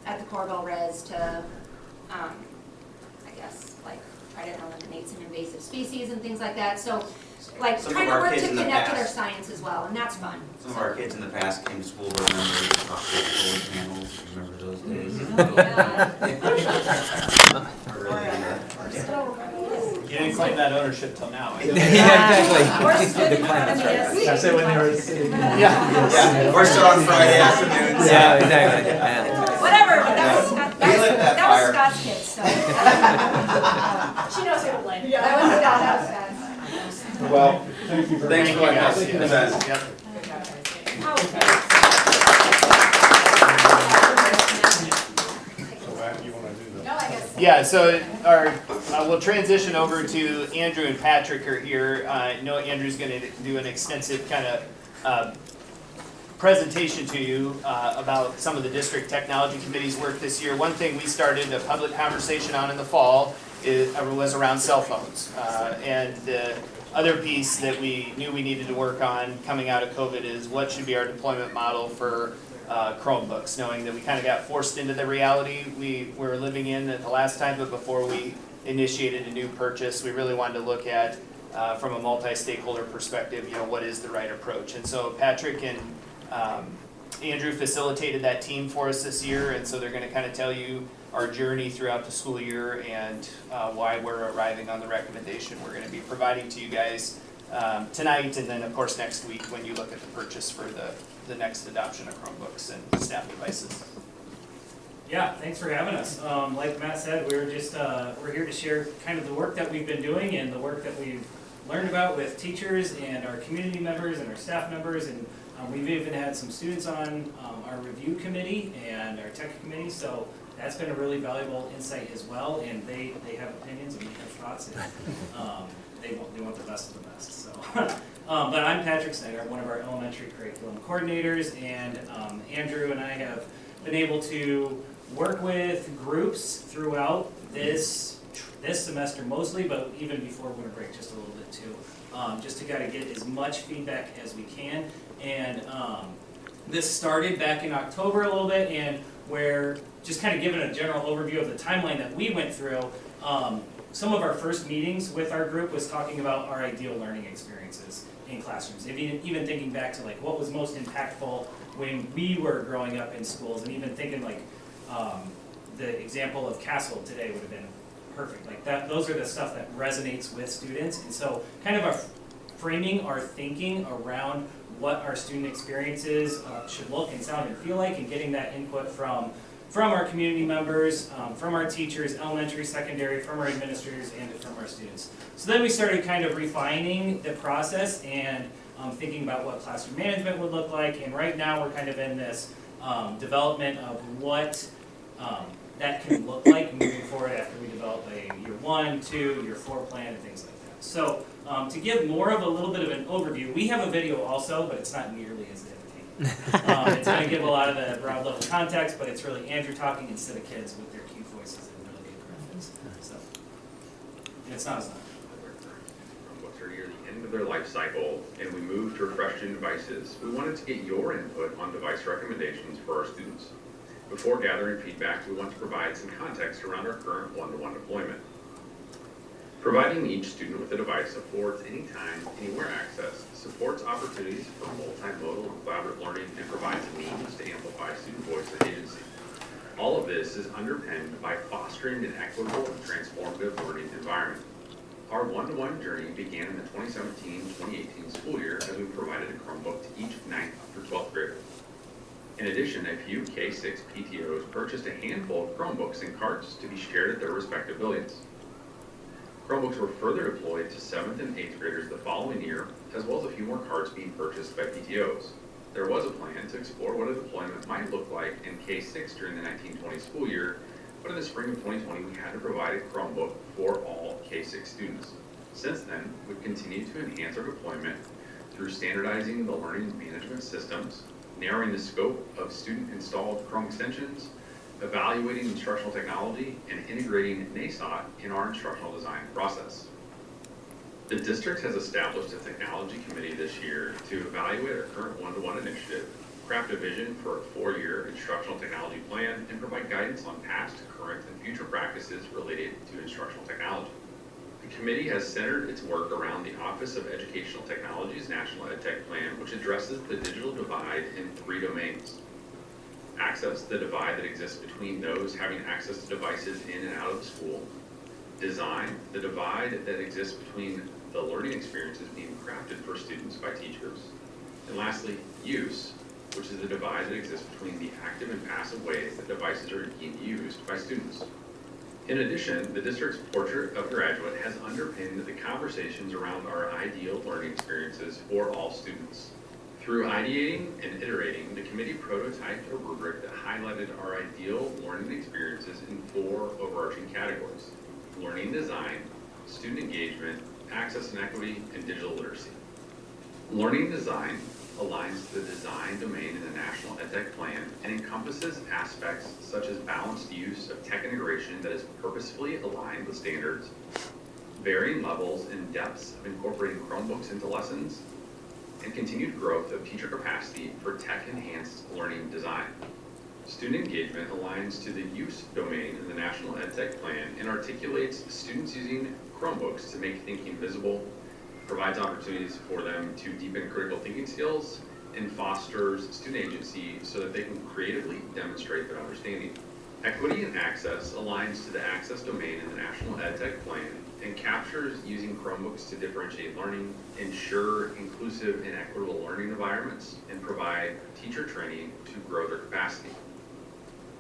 at the Corville Res to, I guess, like, try to eliminate some invasive species and things like that. So, like, Some of trying to our work to kids in the connect to their past- science as well, and that's fun. Some of our kids in the past came to school, remember, talked to solar panels, remember those days? You didn't claim that ownership till now. Or stood in front of me as- I said when they were sitting. Yeah, we're still on Friday afternoons. Yeah, exactly. Whatever, but that was fire. Scott's kids, so. She knows who to blame. That was Scott, that was Scott. Well, Thank you very thanks for joining us. Yes. You bet. Yep. So Matt, you want to do the? No, I guess. Yeah, so we'll transition over to Andrew and Patrick are here. I know Andrew's going to do an extensive kind of presentation to you about some of the district technology committee's work this year. One thing we started a public conversation on in the fall was around cell phones. And the other piece that we knew we needed to work on coming out of COVID is what should be our deployment model for Chromebooks, knowing that we kind of got forced into the reality we were living in at the last time, but before we initiated a new purchase, we really wanted to look at, from a multi-stakeholder perspective, you know, what is the right approach. And so Patrick and Andrew facilitated that team for us this year, and so they're going to kind of tell you our journey throughout the school year and why we're arriving on the recommendation we're going to be providing to you guys tonight, and then of course next week when you look at the purchase for the next adoption of Chromebooks and staff devices. Yeah, thanks for having us. Like Matt said, we're here to share kind of the work that we've been doing and the work that we've learned about with teachers and our community members and our staff members, and we've even had some students on our review committee and our tech committee, so that's been a really valuable insight as well, and they have opinions and they have thoughts, and they want the best of the best. So, but I'm Patrick Snyder, one of our elementary curriculum coordinators, and Andrew and I have been able to work with groups throughout this semester mostly, but even before winter break just a little bit too, just to kind of get as much feedback as we can. And this started back in October a little bit, and where just kind of giving a general overview of the timeline that we went through, some of our first meetings with our group was talking about our ideal learning experiences in classrooms. Even thinking back to like what was most impactful when we were growing up in schools, and even thinking like the example of Castle today would have been perfect. Like that, those are the stuff that resonates with students, and so kind of framing our thinking around what our student experiences should look and sound and feel like, and getting that input from from our community members, from our teachers, elementary, secondary, from our administrators, and from our students. So then we started kind of refining the process and thinking about what classroom management would look like, and right now we're kind of in this development of what that can look like moving forward after we develop a year 1, 2, year 4 plan and things like that. So to give more of a little bit of an overview, we have a video also, but it's not nearly as entertaining. It's going to give a lot of the broad level context, but it's really Andrew talking instead of kids with their cute voices and really good graphics. So, and it's not as long. Chromebooks are near the end of their life cycle, and we moved to refresh new devices. We wanted to get your input on device recommendations for our students. Before gathering feedback, we want to provide some context around our current one-to-one deployment. Providing each student with a device affords anytime, anywhere access, supports opportunities for multimodal and collaborative learning, and provides a means to amplify student voice and agency. All of this is underpinned by fostering an equitable and transformative learning environment. Our one-to-one journey began in the 2017-2018 school year as we provided a Chromebook to each 9th through 12th grader. In addition, a few K-6 PTOs purchased a handful of Chromebooks and carts to be shared at their respective buildings. Chromebooks were further deployed to 7th and 8th graders the following year, as well as a few more carts being purchased by PTOs. There was a plan to explore what a deployment might look like in K-6 during the 1920 school year, but in the spring of 2020, we had to provide a Chromebook for all K-6 students. Since then, we've continued to enhance our deployment through standardizing the learning management systems, narrowing the scope of student-installed Chrome extensions, evaluating instructional technology, and integrating NASOT in our instructional design process. The district has established a technology committee this year to evaluate our current one-to-one initiative, craft a vision for a 4-year instructional technology plan, and provide guidance on past, current, and future practices related to instructional technology. The committee has centered its work around the Office of Educational Technology's National EdTech Plan, which addresses the digital divide in 3 domains. Access, the divide that exists between those having access to devices in and out of the school. Design, the divide that exists between the learning experiences being crafted for students by teachers. And lastly, use, which is the divide that exists between the active and passive ways that devices are being used by students. In addition, the district's portrait of graduate has underpinned the conversations around our ideal learning experiences for all students. Through ideating and iterating, the committee prototyped a rubric that highlighted our ideal learning experiences in 4 overarching categories: learning design, student engagement, access and equity, and digital literacy. Learning design aligns to the design domain in the National EdTech Plan and encompasses aspects such as balanced use of tech integration that is purposefully aligned with standards, varying levels and depths of incorporating Chromebooks into lessons, and continued growth of teacher capacity for tech-enhanced learning design. Student engagement aligns to the use domain in the National EdTech Plan and articulates students using Chromebooks to make thinking visible, provides opportunities for them to deepen critical thinking skills, and fosters student agency so that they can creatively demonstrate their understanding. Equity and access aligns to the access domain in the National EdTech Plan and captures using Chromebooks to differentiate learning, ensure inclusive and equitable learning environments, and provide teacher training to grow their capacity.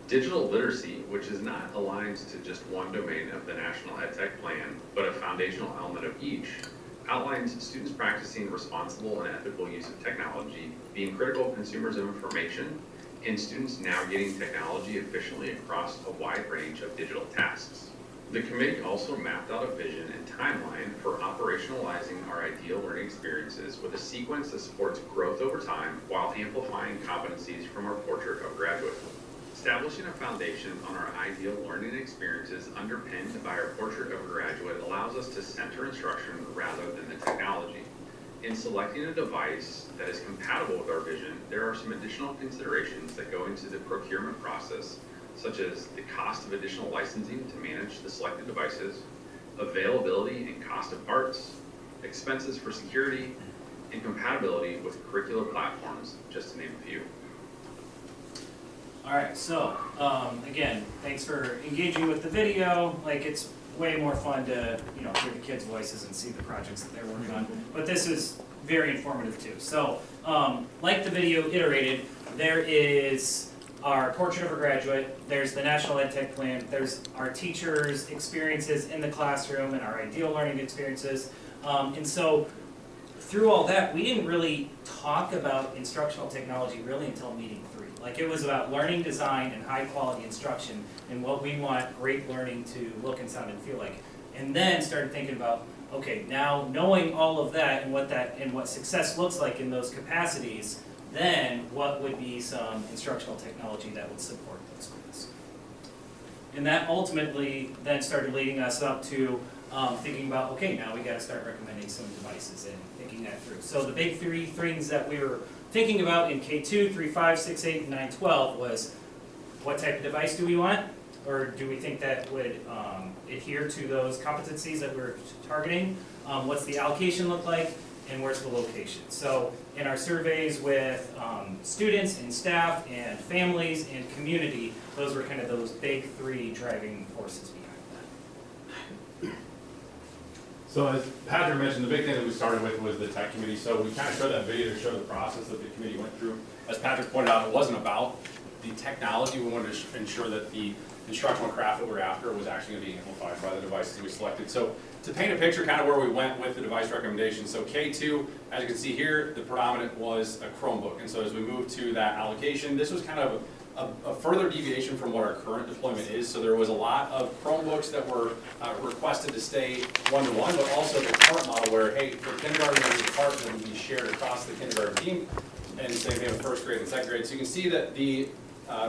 Digital literacy, which is not aligned to just one domain of the National EdTech Plan, but a foundational element of each, outlines students practicing responsible and ethical use of technology, being critical consumers of information, and students navigating technology efficiently across a wide range of digital tasks. The committee also mapped out a vision and timeline for operationalizing our ideal learning experiences with a sequence that supports growth over time while amplifying competencies from our portrait of graduate. Establishing a foundation on our ideal learning experiences underpinned by our portrait of a graduate allows us to center instruction rather than the technology. In selecting a device that is compatible with our vision, there are some additional considerations that go into the procurement process, such as the cost of additional licensing to manage the selected devices, availability and cost of parts, expenses for security, and compatibility with curricular platforms, just to name a few. All right, so again, thanks for engaging with the video. Like, it's way more fun to hear the kids' voices and see the projects that they're working on. But this is very informative too. So, like the video iterated, there is our Portrait of a Graduate, there's the National Ed Tech Plan, there's our teachers' experiences in the classroom and our ideal learning experiences. And so through all that, we didn't really talk about instructional technology really until meeting 3. Like it was about learning design and high quality instruction and what we want great learning to look and sound and feel like. And then started thinking about, okay, now knowing all of that and what success looks like in those capacities, then what would be some instructional technology that would support those goals? And that ultimately then started leading us up to thinking about, okay, now we got to start recommending some devices and thinking that through. So the big 3 things that we were thinking about in K2, 3, 5, 6, 8, and 9, 12 was what type of device do we want? Or do we think that would adhere to those competencies that we're targeting? What's the allocation look like? And where's the location? So in our surveys with students and staff and families and community, those were kind of those big 3 driving forces behind that. So as Patrick mentioned, the big thing that we started with was the tech committee. So we kind of showed that video to show the process that the committee went through. As Patrick pointed out, it wasn't about the technology. We wanted to ensure that the instructional craft that we're after was actually going to be amplified by the devices we selected. So to paint a picture kind of where we went with the device recommendations, so K2, as you can see here, the predominant was a Chromebook. And so as we moved to that allocation, this was kind of a further deviation from what our current deployment is. So there was a lot of Chromebooks that were requested to stay one-to-one, but also the cart model where, hey, for kindergarten, there's a cart that would be shared across the kindergarten team, and same thing with first grade and second grade. So you can see that the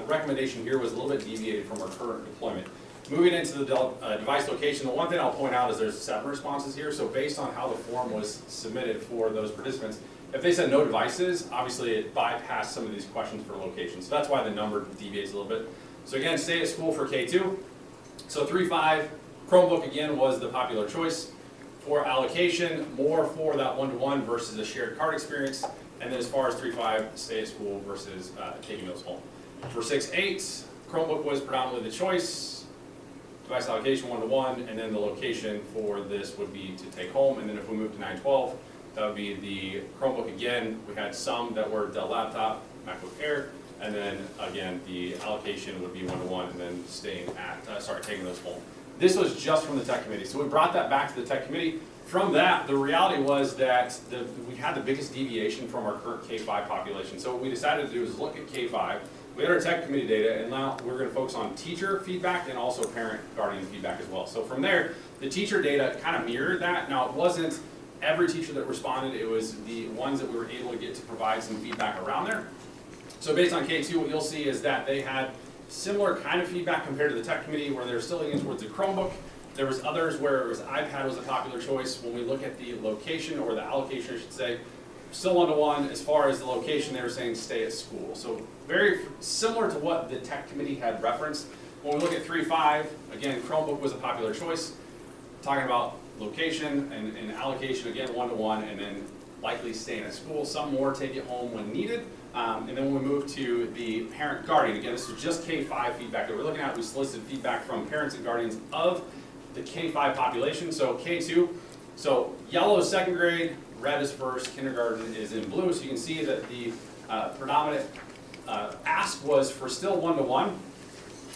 recommendation here was a little bit deviated from our current deployment. Moving into the device location, the one thing I'll point out is there's 7 responses here. So based on how the form was submitted for those participants, if they said no devices, obviously it bypassed some of these questions for location. So that's why the number deviates a little bit. So again, stay at school for K2. So 3-5, Chromebook again was the popular choice. For allocation, more for that one-to-one versus a shared cart experience. And then as far as 3-5, stay at school versus taking those home. For 6-8, Chromebook was predominantly the choice. Device allocation one-to-one, and then the location for this would be to take home. And then if we move to 9-12, that would be the Chromebook again. We had some that were Dell laptop, MacBook Air, and then again the allocation would be one-to-one, and then staying at taking those home. This was just from the tech committee, so we brought that back to the tech committee. From that, the reality was that we had the biggest deviation from our current K-5 population. So what we decided to do is look at K-5. We had our tech committee data, and now we're going to focus on teacher feedback and also parent guardian feedback as well. So from there, the teacher data kind of mirrored that. Now it wasn't every teacher that responded, it was the ones that we were able to get to provide some feedback around there. So based on K2, what you'll see is that they had similar kind of feedback compared to the tech committee where they're still leaning towards the Chromebook. There was others where it was iPad was a popular choice. When we look at the location, or the allocation I should say, still one-to-one. As far as the location, they were saying stay at school. So very similar to what the tech committee had referenced. When we look at 3-5, again, Chromebook was a popular choice. Talking about location and allocation, again, one-to-one, and then likely staying at school. Some more take it home when needed. And then when we move to the parent guardian, again, this was just K-5 feedback that we're looking at. We solicited feedback from parents and guardians of the K-5 population. So K2, so yellow is second grade, red is first, kindergarten is in blue. So you can see that the predominant ask was for still one-to-one.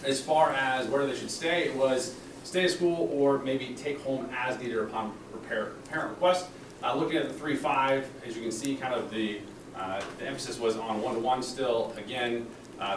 As far as where they should stay, it was stay at school or maybe take home as needed upon parent request. Looking at the 3-5, as you can see, kind of the emphasis was on one-to-one still. Again,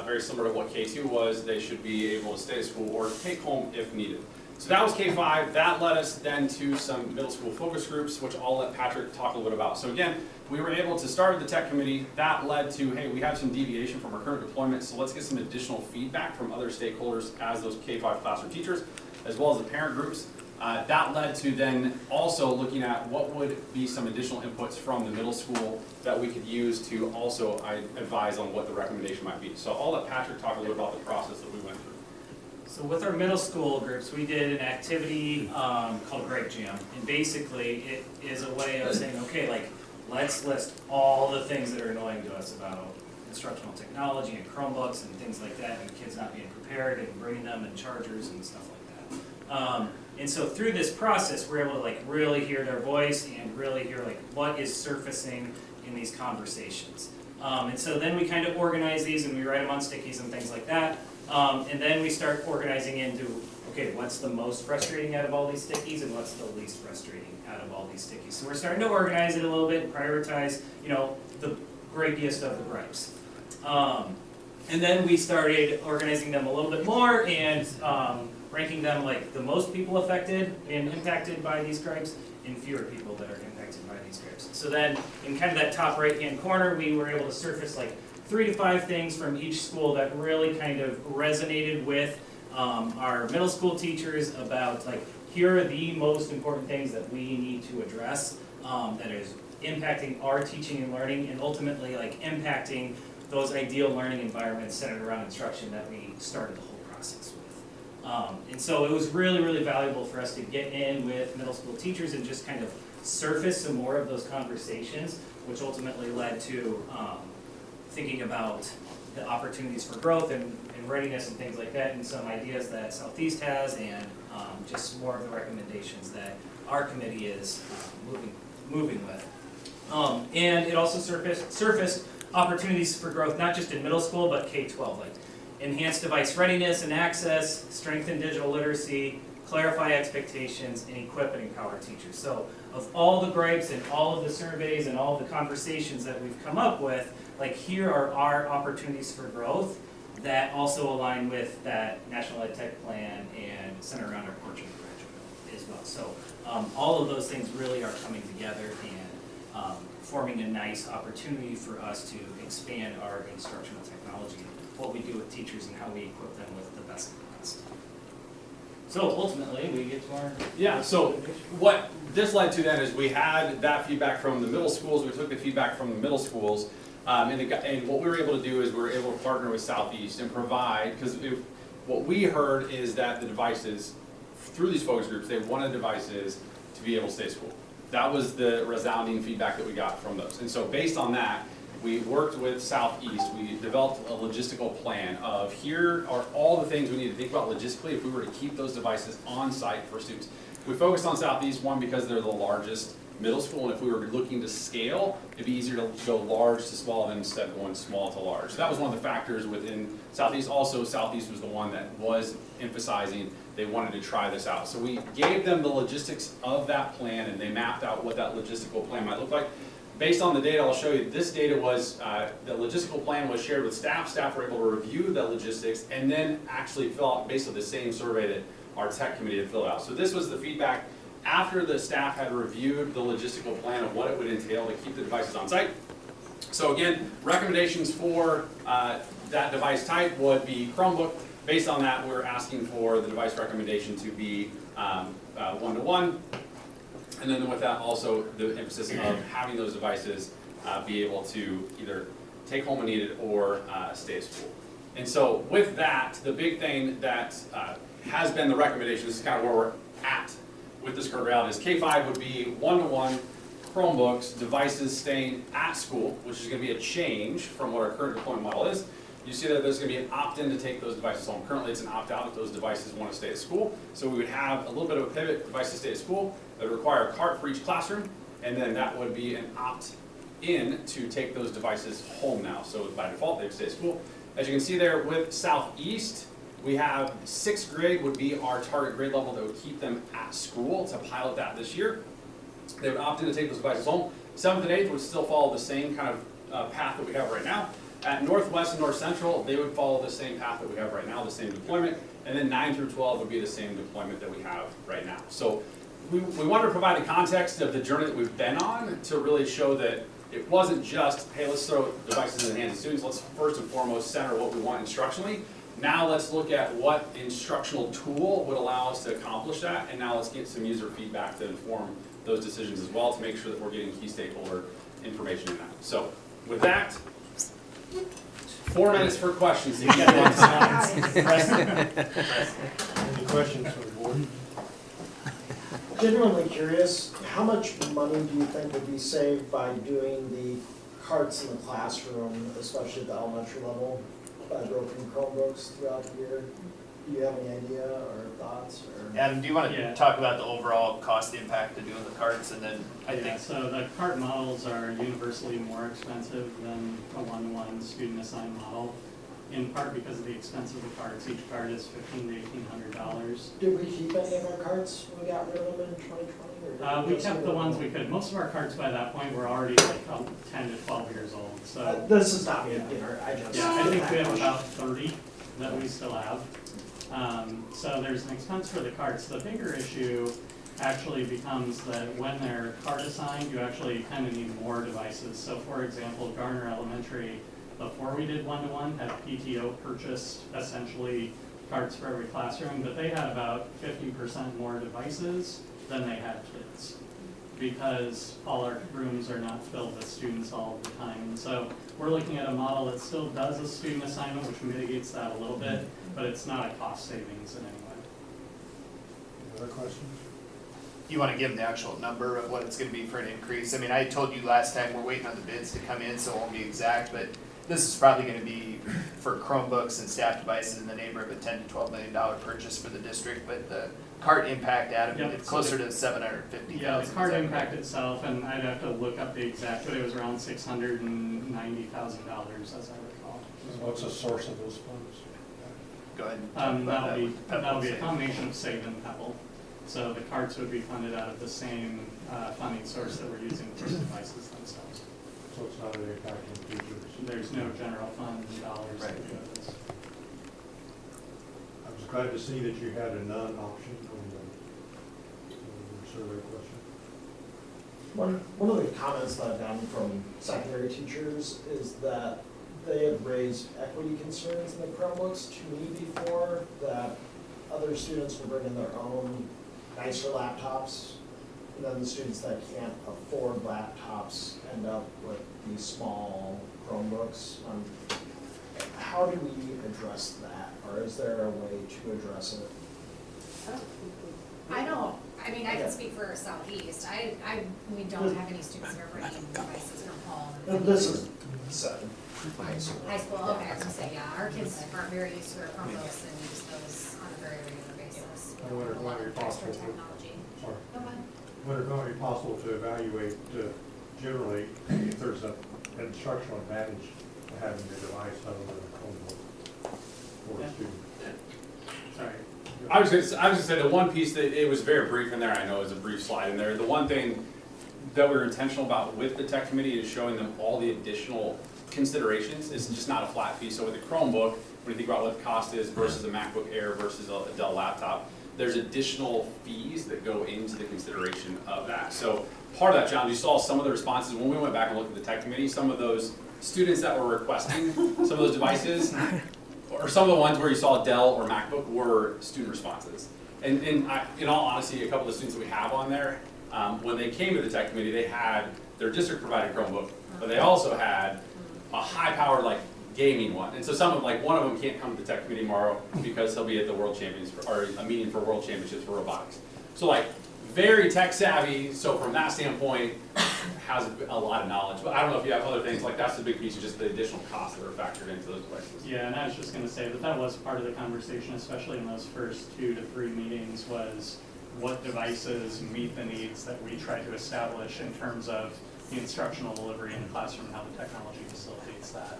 very similar to what K2 was. They should be able to stay at school or take home if needed. So that was K-5. That led us then to some middle school focus groups, which I'll let Patrick talk a little bit about. So again, we were able to start with the tech committee. That led to, hey, we have some deviation from our current deployment, so let's get some additional feedback from other stakeholders as those K-5 classroom teachers, as well as the parent groups. That led to then also looking at what would be some additional inputs from the middle school that we could use to also advise on what the recommendation might be. So I'll let Patrick talk a little about the process that we went through. So with our middle school groups, we did an activity called Greg Jam. And basically it is a way of saying, okay, like, let's list all the things that are annoying to us about instructional technology and Chromebooks and things like that, and kids not being prepared and bringing them and chargers and stuff like that. And so through this process, we're able to like really hear their voice and really hear like what is surfacing in these conversations. And so then we kind of organize these and we write them on stickies and things like that. And then we start organizing into, okay, what's the most frustrating out of all these stickies and what's the least frustrating out of all these stickies. So we're starting to organize it a little bit, prioritize, you know, the gripiest of the gripes. And then we started organizing them a little bit more and ranking them like the most people affected and impacted by these gripes and fewer people that are impacted by these gripes. So then in kind of that top right-hand corner, we were able to surface like 3 to 5 things from each school that really kind of resonated with our middle school teachers about like, here are the most important things that we need to address that is impacting our teaching and learning and ultimately like impacting those ideal learning environments centered around instruction that we started the whole process with. And so it was really, really valuable for us to get in with middle school teachers and just kind of surface some more of those conversations, which ultimately led to thinking about the opportunities for growth and readiness and things like that, and some ideas that Southeast has, and just more of the recommendations that our committee is moving with. And it also surfaced opportunities for growth, not just in middle school, but K-12, like enhanced device readiness and access, strengthen digital literacy, clarify expectations, and equip and empower teachers. So of all the gripes and all of the surveys and all of the conversations that we've come up with, like here are our opportunities for growth that also align with that National Ed Tech Plan and center around our portrait of graduate as well. So all of those things really are coming together and forming a nice opportunity for us to expand our instructional technology, what we do with teachers and how we equip them with the best of the best. So ultimately, we get to our... Yeah, so what this led to then is we had that feedback from the middle schools, we took the feedback from the middle schools, and what we were able to do is we were able to partner with Southeast and provide, because what we heard is that the devices, through these focus groups, they wanted devices to be able to stay at school. That was the resounding feedback that we got from those. And so based on that, we worked with Southeast, we developed a logistical plan of here are all the things we need to think about logistically if we were to keep those devices on site for students. We focused on Southeast, one, because they're the largest middle school, and if we were looking to scale, it'd be easier to go large to small than instead of going small to large. So that was one of the factors within Southeast. Also, Southeast was the one that was emphasizing they wanted to try this out. So we gave them the logistics of that plan, and they mapped out what that logistical plan might look like. Based on the data I'll show you, this data was, the logistical plan was shared with staff. Staff were able to review the logistics and then actually fill out based on the same survey that our tech committee had filled out. So this was the feedback after the staff had reviewed the logistical plan of what it would entail to keep the devices on site. So again, recommendations for that device type would be Chromebook. Based on that, we're asking for the device recommendation to be one-to-one. And then with that, also the emphasis of having those devices be able to either take home when needed or stay at school. And so with that, the big thing that has been the recommendation, this is kind of where we're at with this current reality, is K-5 would be one-to-one Chromebooks, devices staying at school, which is going to be a change from what our current deployment model is. You see that there's going to be an opt-in to take those devices home. Currently, it's an opt-out if those devices want to stay at school. So we would have a little bit of a pivot, devices stay at school, that would require a cart for each classroom, and then that would be an opt-in to take those devices home now. So by default, they would stay at school. As you can see there with Southeast, we have 6th grade would be our target grade level that would keep them at school to pilot that this year. They would opt in to take those devices home. 7th and 8th would still follow the same kind of path that we have right now. At Northwest and North Central, they would follow the same path that we have right now, the same deployment, and then 9 through 12 would be the same deployment that we have right now. So we wanted to provide the context of the journey that we've been on to really show that it wasn't just, hey, let's throw devices in the hands of students. Let's first and foremost center what we want instructionally. Now let's look at what instructional tool would allow us to accomplish that, and now let's get some user feedback to inform those decisions as well to make sure that we're getting key stakeholder information in that. So with that, 4 minutes for questions. Any questions from the board? Genuinely curious, how much money do you think would be saved by doing the carts in the classroom, especially at the elementary level, by broken Chromebooks throughout the year? Do you have any idea or thoughts or? Adam, do you want to Yeah. talk about the overall cost impact of doing the carts, and then I Yeah, think so the cart models are universally more expensive than a one-to-one student assigned model, in part because of the expense of the carts. Each cart is $1,500 to $1,800. Did we keep any of our carts when we got rid of them in 2020? Or did We just kept leave the them ones alone? we could. Most of our carts by that point were already like 10 to 12 years old, so. This is not me, I just. Yeah, I think we have about 30 that we still have. So there's an expense for the carts. The bigger issue actually becomes that when they're cart assigned, you actually kind of need more devices. So for example, Garner Elementary, before we did one-to-one, had PTO purchased essentially carts for every classroom, but they had about 50% more devices than they had kids, because all our rooms are not filled with students all the time. And so we're looking at a model that still does a student assignment, which mitigates that a little bit, but it's not a cost savings in any way. Any other questions? you want to give them the actual number of what it's going to be for an increase. I mean, I told you last time, we're waiting on the bids to come in, so it won't be exact, but this is probably going to be for Chromebooks and staff devices in the neighborhood of $10 to $12 million purchase for the district, but the cart impact, Adam, Yep, it's so closer to $750,000. Yeah, the cart impact itself, and I'd have to look up the exact, but it was around $690,000 as I recall. What's the source of those funds? Go ahead. That'll be a combination of Save and Pebble. So the carts would be funded out of the same funding source that we're using for the devices themselves. So it's not an impact on teachers? There's no general fund dollars that go to this. I was glad to see that you had a non-option on the survey question. One of the comments that I've gotten from secondary teachers is that they had raised equity concerns in the Chromebooks to me before, that other students will bring in their own nicer laptops, and then the students that can't afford laptops end up with these small Chromebooks. How do we address that, or is there a way to address it? I mean, I can speak for Southeast. We don't have any students that are bringing devices from home. This is seven. High school. High school, okay, I was gonna say, yeah, our kids aren't very used to their Chromebooks and use those on a very regular basis. And when it might be possible Extra to- technology. Sorry. No, go ahead. Would it not be possible to evaluate generally if there's an instructional advantage to having the device other than a Chromebook for a student? Sorry. I was gonna say the one piece that, it was very brief in there, I know it was a brief slide in there. The one thing that we were intentional about with the tech committee is showing them all the additional considerations. It's just not a flat fee. So with the Chromebook, when you think about what the cost is versus a MacBook Air versus a Dell laptop, there's additional fees that go into the consideration of that. So part of that, John, you saw some of the responses when we went back and looked at the tech committee, some of those students that were requesting some of those devices, or some of the ones where you saw Dell or MacBook were student responses. And in all honesty, a couple of the students that we have on there, when they came to the tech committee, they had their district provided Chromebook, but they also had a high-powered like gaming one. And so one of them can't come to the tech committee tomorrow because he'll be at the World Champions, or a meeting for World Championships for robotics. So like very tech savvy, so from that standpoint, has a lot of knowledge. But I don't know if you have other things, like that's the big piece of just the additional costs that are factored into those devices. Yeah, and I was just gonna say that was part of the conversation, especially in those first 2 to 3 meetings, was what devices meet the needs that we try to establish in terms of the instructional delivery in the classroom and how the technology facilitates that.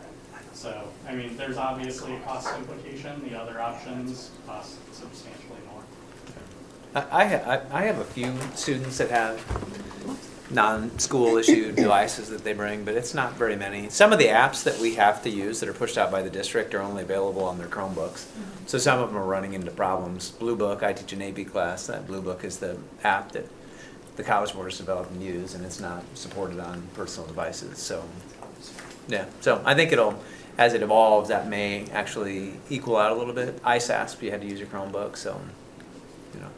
So, I mean, there's obviously a cost implication. The other options cost substantially more. I have a few students that have non-school issued devices that they bring, but it's not very many. Some of the apps that we have to use that are pushed out by the district are only available on their Chromebooks. So some of them are running into problems. Blue Book, I teach an AP class. That Blue Book is the app that the College Board has developed and used, and it's not supported on personal devices. So, yeah. So I think as it evolves, that may actually equal out a little bit. ISASP, you had to use your Chromebook, so,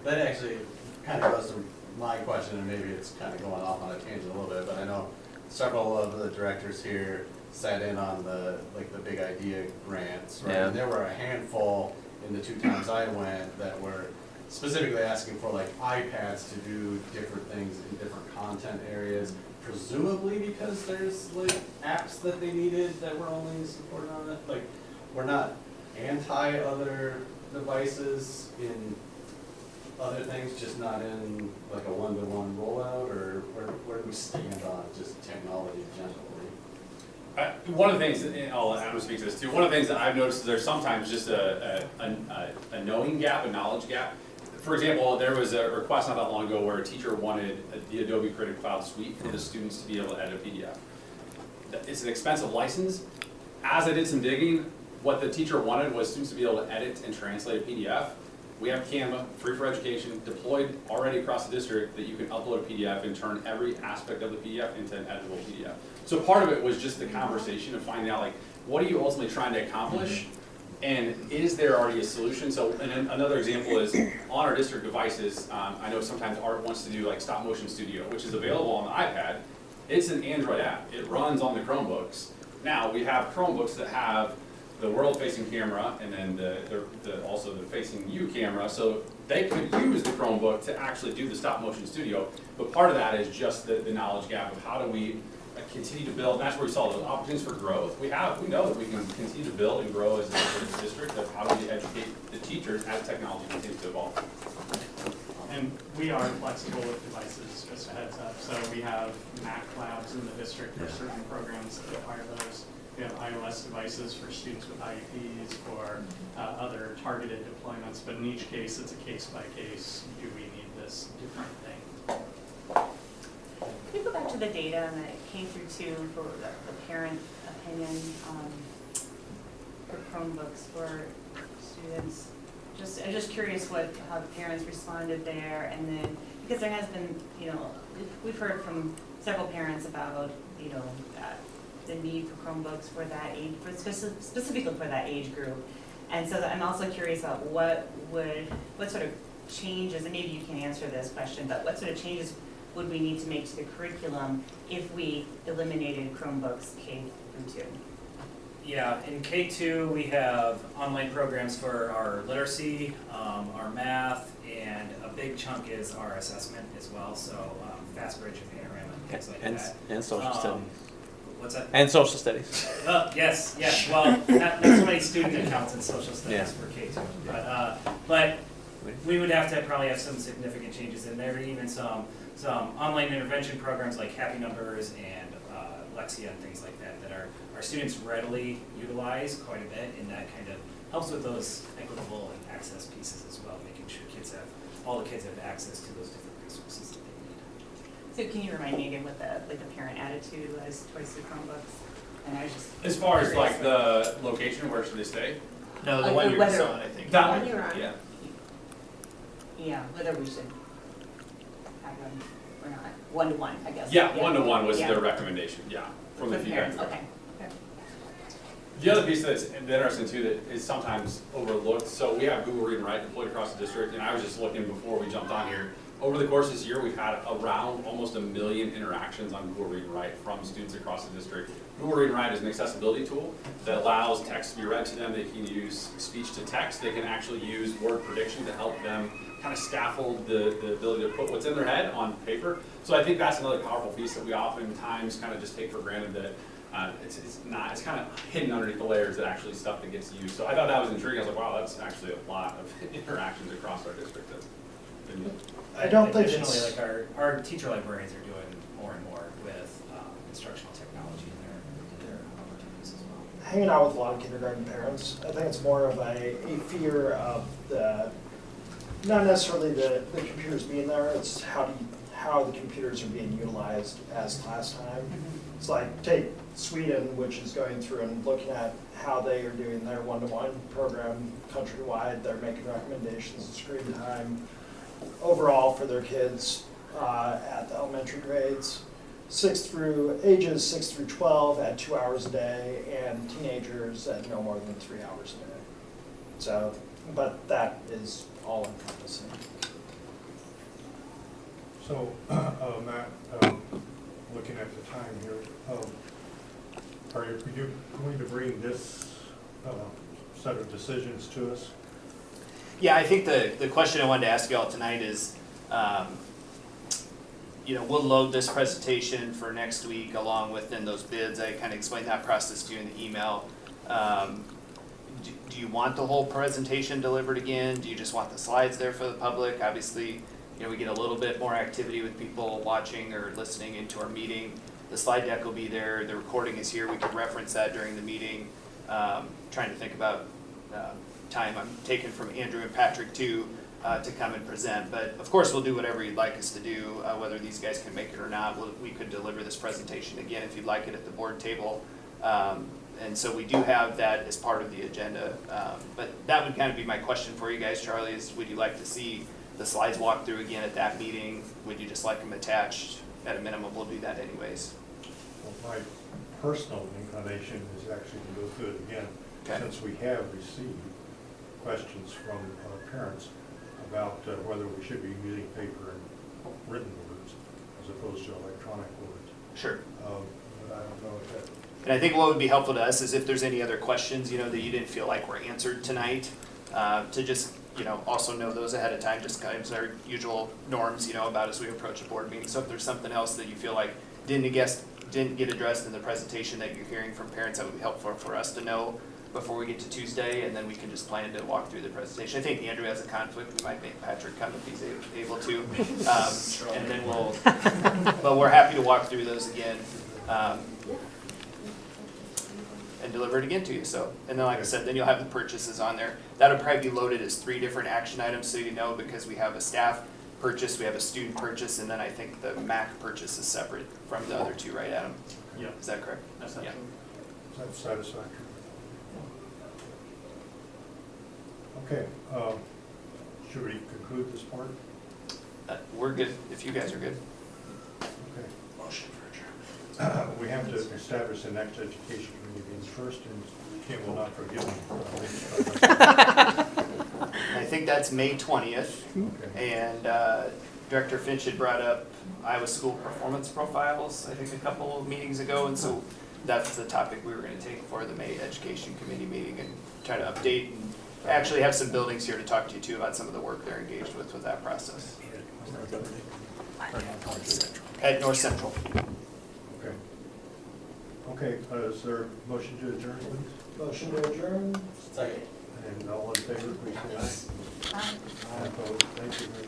That actually kind of goes to my question, and maybe it's kind of going off on a tangent a little bit, but I know several of the directors here sat in on the Big Idea grants, right? Yeah. And there were a handful in the 2 times I went that were specifically asking for iPads to do different things in different content areas, presumably because there's apps that they needed that were only supported on it. We're not anti other devices in other things, just not in like a one-to-one rollout, or where do we stand on just technology generally? One of the things, and I'll let Adam speak to this too, one of the things that I've noticed is there's sometimes just a knowing gap, a knowledge gap. For example, there was a request not that long ago where a teacher wanted the Adobe Creative Cloud Suite for the students to be able to edit a PDF. It's an expensive license. As I did some digging, what the teacher wanted was students to be able to edit and translate a PDF. We have Canva, free for education, deployed already across the district that you can upload a PDF and turn every aspect of the PDF into an editable PDF. So part of it was just the conversation of finding out, like, what are you ultimately trying to accomplish? And is there already a solution? So, and then another example is on our district devices, I know sometimes Art wants to do like Stop Motion Studio, which is available on the iPad. It's an Android app. It runs on the Chromebooks. Now, we have Chromebooks that have the world-facing camera and then also the facing you camera, so they could use the Chromebook to actually do the Stop Motion Studio. But part of that is just the knowledge gap of how do we continue to build, and that's where we saw those opportunities for growth. We know that we can continue to build and grow as a district of how do we educate the teachers as technology continues to evolve. And we are flexible with devices, just a heads up. So we have Mac labs in the district for certain programs that require those. We have iOS devices for students with IEPs, for other targeted deployments, but in each case, it's a case by case. Do we need this different thing? Can you go back to the data on the K-2 for the parent opinion for Chromebooks for students? I'm just curious how the parents responded there, and then because there has been, we've heard from several parents about, the need for Chromebooks for that age, specifically for that age group, and so I'm also curious about what sort of changes, and maybe you can answer this question, but what sort of changes would we need to make to the curriculum if we eliminated Chromebooks K-2? Yeah, in K2 we have online programs for our literacy, our math, and a big chunk is our assessment as well, so FastBridge and Panorama, things like that. And social studies. What's that? And social studies. Yes, well, not so many student accounts in social studies for K2, but we would have to probably have some significant changes in there, even some online intervention programs like Happy Numbers and Lexia and things like that our students readily utilize quite a bit, and that kind of helps with those equitable and access pieces as well, making sure all the kids have access to those different resources that they need. So can you remind me again what the parent attitude was towards the Chromebooks? And I was just as far as like the location, where should they stay? No, the one you were on, I think. That one you're on. Yeah. Yeah, whether we should have them or not. 1-to-1, I guess. Yeah, 1-to-1 was the recommendation, from the feedback. Parents, okay. The other piece that's interesting too that is sometimes overlooked, so we have Google Read and Write deployed across the district, and I was just looking before we jumped on here. Over the course of this year, we've had around almost 1 million interactions on Google Read and Write from students across the district. Google Read and Write is an accessibility tool that allows text to be read to them. They can use speech to text. They can actually use word prediction to help them kind of scaffold the ability to put what's in their head on paper. So I think that's another powerful piece that we oftentimes kind of just take for granted that it's kind of hidden underneath the layers that actually stuff that gets used. So I thought that was intriguing. I was like, wow, that's actually a lot of interactions across our district. I don't think additionally, like our teacher librarians are doing more and more with instructional technology in their opportunities as well. Hanging out with a lot of kindergarten parents, I think it's more of a fear of not necessarily the computers being there, it's how the computers are being utilized as class time. It's like, take Sweden, which is going through and looking at how they are doing their 1-to-1 program countrywide. They're making recommendations of screen time overall for their kids at the elementary grades. Ages 6 through 12 at 2 hours a day, and teenagers at no more than 3 hours a day. So, but that is all encompassing. So, Matt, looking at the time here, are you going to bring this set of decisions to us? Yeah, I think the question I wanted to ask you all tonight is, we'll load this presentation for next week along with those bids. I kind of explained that process to you in the email. do you want the whole presentation delivered again? Do you just want the slides there for the public? Obviously, you know, we get a little bit more activity with people watching or listening into our meeting. The slide deck will be there, the recording is here, we can reference that during the meeting. Trying to think about time I'm taking from Andrew and Patrick too, to come and present. But of course, we'll do whatever you'd like us to do, whether these guys can make it or not. We could deliver this presentation again if you'd like it at the board table. And so we do have that as part of the agenda. But that would kind of be my question for you guys, Charlie, is would you like to see the slides walked through again at that meeting? Would you just like them attached? At a minimum, we'll do that anyways. Well, my personal inclination is actually to go through it again, Okay. since we have received questions from parents about whether we should be using paper and written words as opposed to electronic words. Sure. But I don't know if that. And I think what would be helpful to us is if there's any other questions, you know, that you didn't feel like were answered tonight, to just, you know, also know those ahead of time, just kind of our usual norms, you know, about as we approach a board meeting. So if there's something else that you feel like didn't get addressed in the presentation that you're hearing from parents, that would be helpful for us to know before we get to Tuesday, and then we can just plan to walk through the presentation. I think Andrew has a conflict, we might make Patrick come if he's able to. And then but we're happy to walk through those again. And deliver it again to you, so. And then like I said, then you'll have the purchases on there. That'll probably be loaded as 3 different action items, so you know, because we have a staff purchase, we have a student purchase, and then I think the MAC purchase is separate from the other 2, right, Adam? Yeah. Is that correct? That's Yeah. Is that satisfactory? Okay, should we conclude this part? We're good, if you guys are good. Okay. Motion for adjournment. We have to establish the next education committee meetings first, and Kim will not forgive me. I think that's May 20th. Okay. And Director Finch had brought up Iowa School Performance Profiles, I think a couple of meetings ago, and so that's the topic we were going to take for the May Education Committee meeting and try to update and actually have some buildings here to talk to you too about some of the work they're engaged with that process. At North Central. Okay. Okay, is there a motion to adjourn, please? Motion to adjourn. Second. And all in favor, please say aye. Aye. Opposed? Thank you very much.